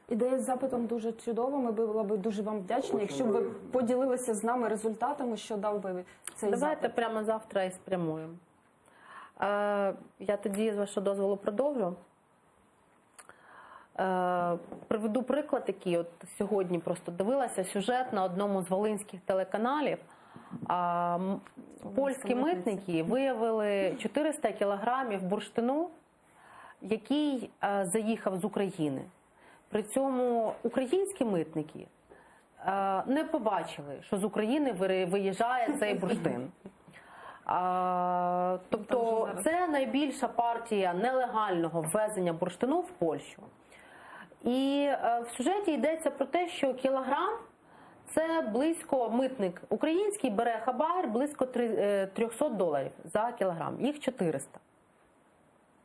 Ідея з запитом дуже чудова. Ми були б дуже вам вдячні, якщо б ви поділилися з нами результатами, що дав би цей запит. Давайте прямо завтра і спрямуємо. Я тоді, з вашого дозволу, продовжу. Приведу приклад, який от сьогодні просто дивилася сюжет на одному з волинських телеканалів. Польські митники виявили 400 кілограмів бурштину, який заїхав з України. При цьому українські митники не побачили, що з України виїжджає цей бурштин. Тобто це найбільша партія нелегального ввезення бурштину в Польщу. І в сюжеті йдеться про те, що кілограм – це близько, митник український бере хабар близько $300 за кілограм. Їх 400.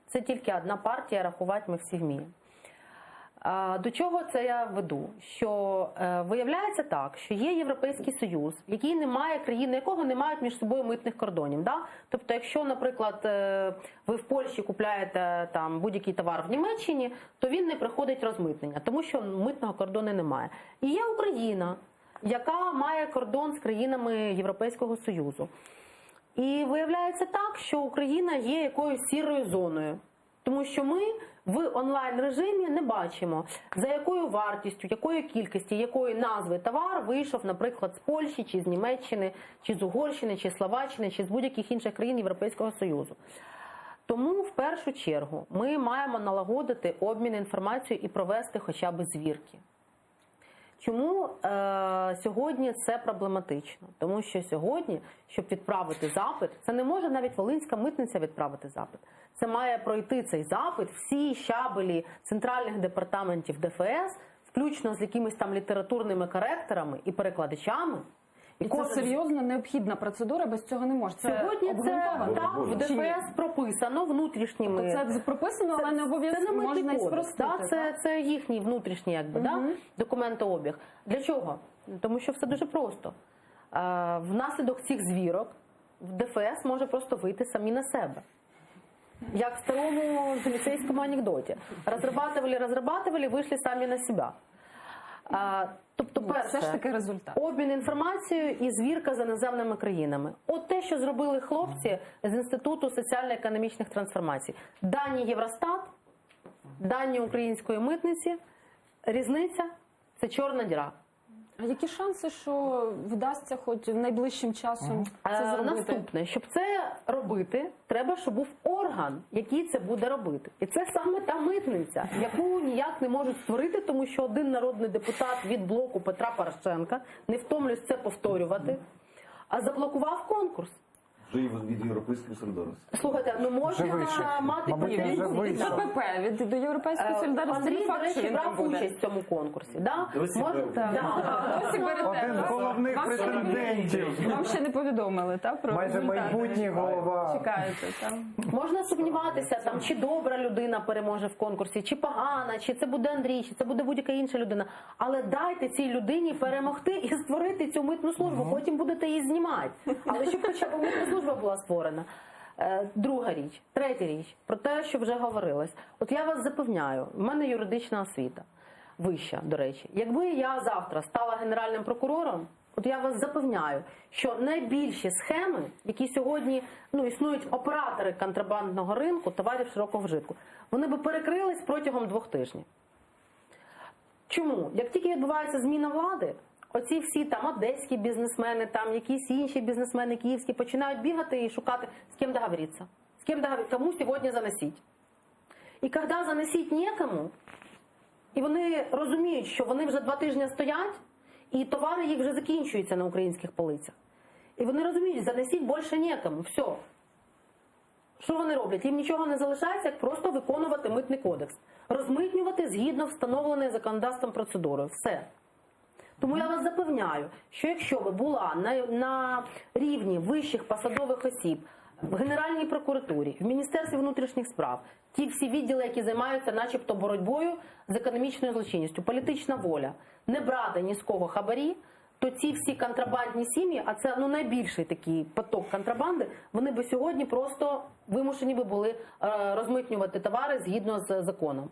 Це тільки одна партія, рахувати ми всі вміємо. До чого це я веду? Що виявляється так, що є Європейський Союз, який не має, країни якого не мають між собою митних кордонів. Да? Тобто, якщо, наприклад, ви в Польщі купляєте там будь-який товар в Німеччині, то він не проходить розмитнення, тому що митного кордону немає. І є Україна, яка має кордон з країнами Європейського Союзу. І виявляється так, що Україна є якоюсь сірою зоною. Тому що ми в онлайн-режимі не бачимо, за якою вартістю, якою кількістю, якої назви товар вийшов, наприклад, з Польщі, чи з Німеччини, чи з Угорщини, чи з Словаччини, чи з будь-яких інших країн Європейського Союзу. Тому, в першу чергу, ми маємо налагодити обмін інформацією і провести хоча б звірки. Чому сьогодні це проблематично? Тому що сьогодні, щоб відправити запит, це не може навіть волинська митниця відправити запит. Це має пройти цей запит всі щабелі центральних департаментів ДФС, включно з якимись там літературними коректорами і перекладачами, І це серйозно необхідна процедура, без цього не можна. Сьогодні це так, в ДФС прописано внутрішніми. Це прописано, але не обов'язково можна і спростити. Це їхній внутрішній документообіг. Для чого? Тому що все дуже просто. Внаслідок цих звірок в ДФС може просто вийти самі на себе. Як в старому поліцейському анекдоті. Разрабатывали, вийшли самі на себе. Тобто, перше, ж таки результат. Обмін інформацією і звірка за іноземними країнами. От те, що зробили хлопці з Інституту соціально-економічних трансформацій. Дані Євростат, дані української митниці, різниця – це чорна діра. А які шанси, що вдасться хоч найближчим часом це зробити? Наступне, щоб це робити, треба, щоб був орган, який це буде робити. І це саме та митниця, яку ніяк не можуть створити, тому що один народний депутат від блоку Петра Порошенка, не втомлюсь це повторювати, а заблокував конкурс. Від Європейської солідарності. Слухайте, ну можна мати претензії від КПП, від Європейської солідарності. Андрій, до речі, брав участь в цьому конкурсі. Один з головних претендентів. Вам ще не повідомили, так? Про майже майбутній голова. Чекаєте, так? Можна сумніватися, там, чи добра людина переможе в конкурсі, чи погана, чи це буде Андрій, чи це буде будь-яка інша людина. Але дайте цій людині перемогти і створити цю митну службу, потім будете її знімати. Але щоб хоча б митна служба була створена. Друга річ. Третя річ. Про те, що вже говорилось. От я вас запевняю, в мене юридична освіта. Вища, до речі. Якби я завтра стала генеральним прокурором, от я вас запевняю, що найбільші схеми, які сьогодні існують оператори контрабандного ринку товарів широкого вжитку, вони би перекрились протягом 2 тижнів. Чому? Як тільки відбувається зміна влади, оці всі там одеські бізнесмени, там якісь інші бізнесмени київські починають бігати і шукати, з ким договоритися. З ким договоритися, кому сьогодні заносить. І коли заносить некому, і вони розуміють, що вони вже 2 тижні стоять, і товари їх вже закінчуються на українських полицях. І вони розуміють, заносить більше некому, все. Що вони роблять? Їм нічого не залишається, як просто виконувати митний кодекс. Розмитнювати згідно встановленої законодавством процедурою. Все. Тому я вас запевняю, що якщо би була на рівні вищих посадових осіб в Генеральній прокуратурі, в Міністерстві внутрішніх справ, ті всі відділи, які займаються начебто боротьбою з економічною злочинністю, політична воля, не брати ні з кого хабарі, то ці всі контрабандні сім'ї, а це найбільший такий поток контрабанди, вони би сьогодні просто вимушені би були розмитнювати товари згідно з законом.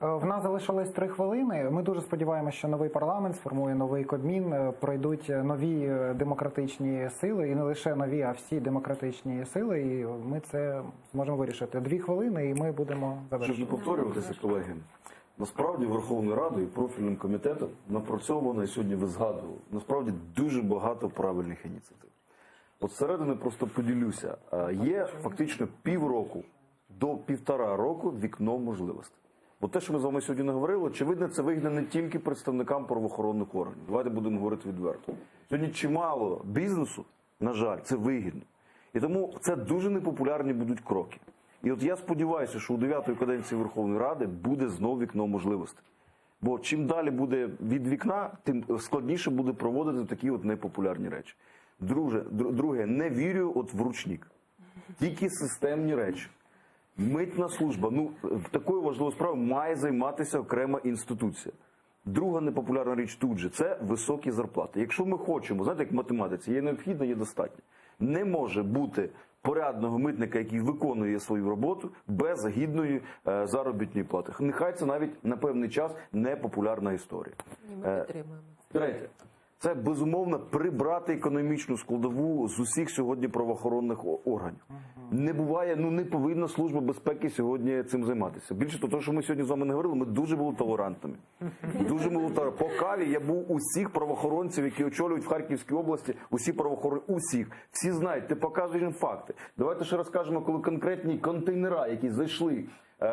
В нас залишилось 3 хвилини. Ми дуже сподіваємося, що новий парламент сформує новий Кабмін, пройдуть нові демократичні сили, і не лише нові, а всі демократичні сили, і ми це зможемо вирішити. 2 хвилини, і ми будемо завершувати. Щоб не повторюватися, колеги, насправді Верховною Радою і профільним комітетом напрацьовано, і сьогодні ви згадували, насправді дуже багато правильних ініціатив. От зсередини просто поділюся. Є фактично півроку до 1,5 року вікно можливостей. Бо те, що ми з вами сьогодні не говорили, очевидно, це вигідно не тільки представникам правоохоронних органів. Давайте будемо говорити відверто. Сьогодні чимало бізнесу, на жаль, це вигідно. І тому це дуже непопулярні будуть кроки. І от я сподіваюся, що у 9-ї каденції Верховної Ради буде знову вікно можливостей. Бо чим далі буде від вікна, тим складніше буде проводити такі от непопулярні речі. Друге, не вірю от в ручник. Тільки системні речі. Митна служба, в такою важливою справою має займатися окрема інституція. Друга непопулярна річ тут же – це високі зарплати. Якщо ми хочемо, знаєте, як в математиці, є необхідно, є достатньо. Не може бути порядного митника, який виконує свою роботу, без гідної заробітної плати. Нехай це навіть на певний час непопулярна історія. Ми підтримуємо. Третє. Це, безумовно, прибрати економічну складову з усіх сьогодні правоохоронних органів. Не буває, не повинна Служба безпеки сьогодні цим займатися. Більше того, що ми сьогодні з вами не говорили, ми дуже були толерантними. Дуже були толерантними. По каві я був усіх правоохоронців, які очолюють в Харківській області, усі правоохоронці, усіх. Всі знають, ти показуєш їм факти. Давайте ще розкажемо, коли конкретні контейнера, які зайшли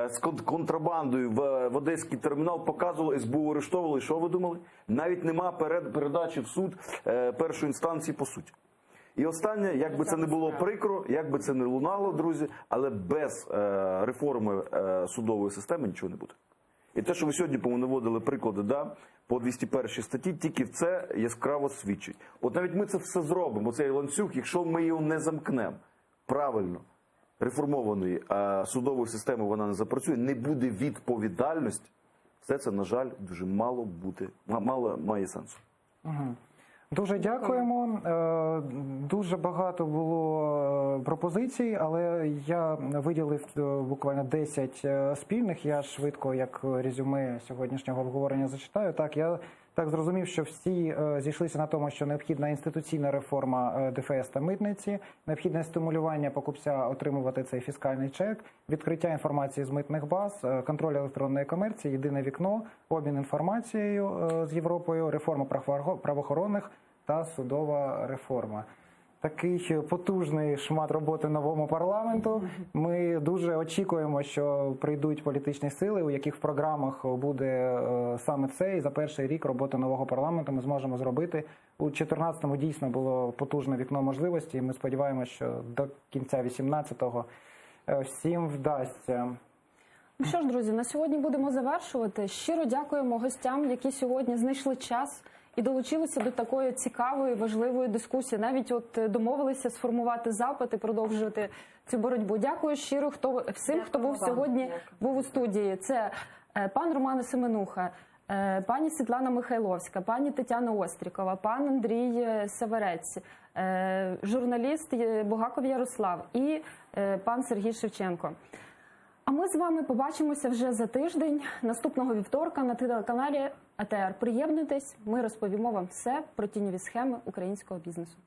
з контрабандою в Одеський термінал, показували, СБУ арештовували. Що ви думали? Навіть нема передачі в суд першої інстанції по суті. І останнє, як би це не було прикро, як би це не лунало, друзі, але без реформи судової системи нічого не буде. І те, що ви сьогодні наводили приклади, да, по 201 статті, тільки в це яскраво свідчить. От навіть ми це все зробимо, цей ланцюг, якщо ми його не замкнемо правильно, реформованої судової системи вона не запрацює, не буде відповідальності, все це, на жаль, дуже мало має сенсу. Дуже дякуємо. Дуже багато було пропозицій, але я виділив буквально 10 спільних. Я швидко, як резюме сьогоднішнього обговорення, зачитаю. Так, я так зрозумів, що всі зійшлися на тому, що необхідна інституційна реформа ДФС та митниці, необхідне стимулювання покупця отримувати цей фіскальний чек, відкриття інформації з митних баз, контроль електронної комерції, єдине вікно, обмін інформацією з Європою, реформа правоохоронних та судова реформа. Такий потужний шмат роботи новому парламенту. Ми дуже очікуємо, що прийдуть політичні сили, у яких в програмах буде саме це. І за перший рік роботи нового парламенту ми зможемо зробити. У 2014-му дійсно було потужне вікно можливості. І ми сподіваємося, що до кінця 2018-го всім вдасться. Ну що ж, друзі, на сьогодні будемо завершувати. Щиро дякуємо гостям, які сьогодні знайшли час і долучилися до такої цікавої, важливої дискусії. Навіть домовилися сформувати запит і продовжувати цю боротьбу. Дякую щиро всім, хто був сьогодні у студії. Це пан Роман Семенуха, пані Світлана Михайловська, пані Тетяна Острікова, пан Андрій Северець, журналіст Бугаков Ярослав і пан Сергій Шевченко. А ми з вами побачимося вже за тиждень, наступного вівторка на телеканалі АТR. Приєднуйтесь, ми розповімо вам все про тіньові схеми українського бізнесу.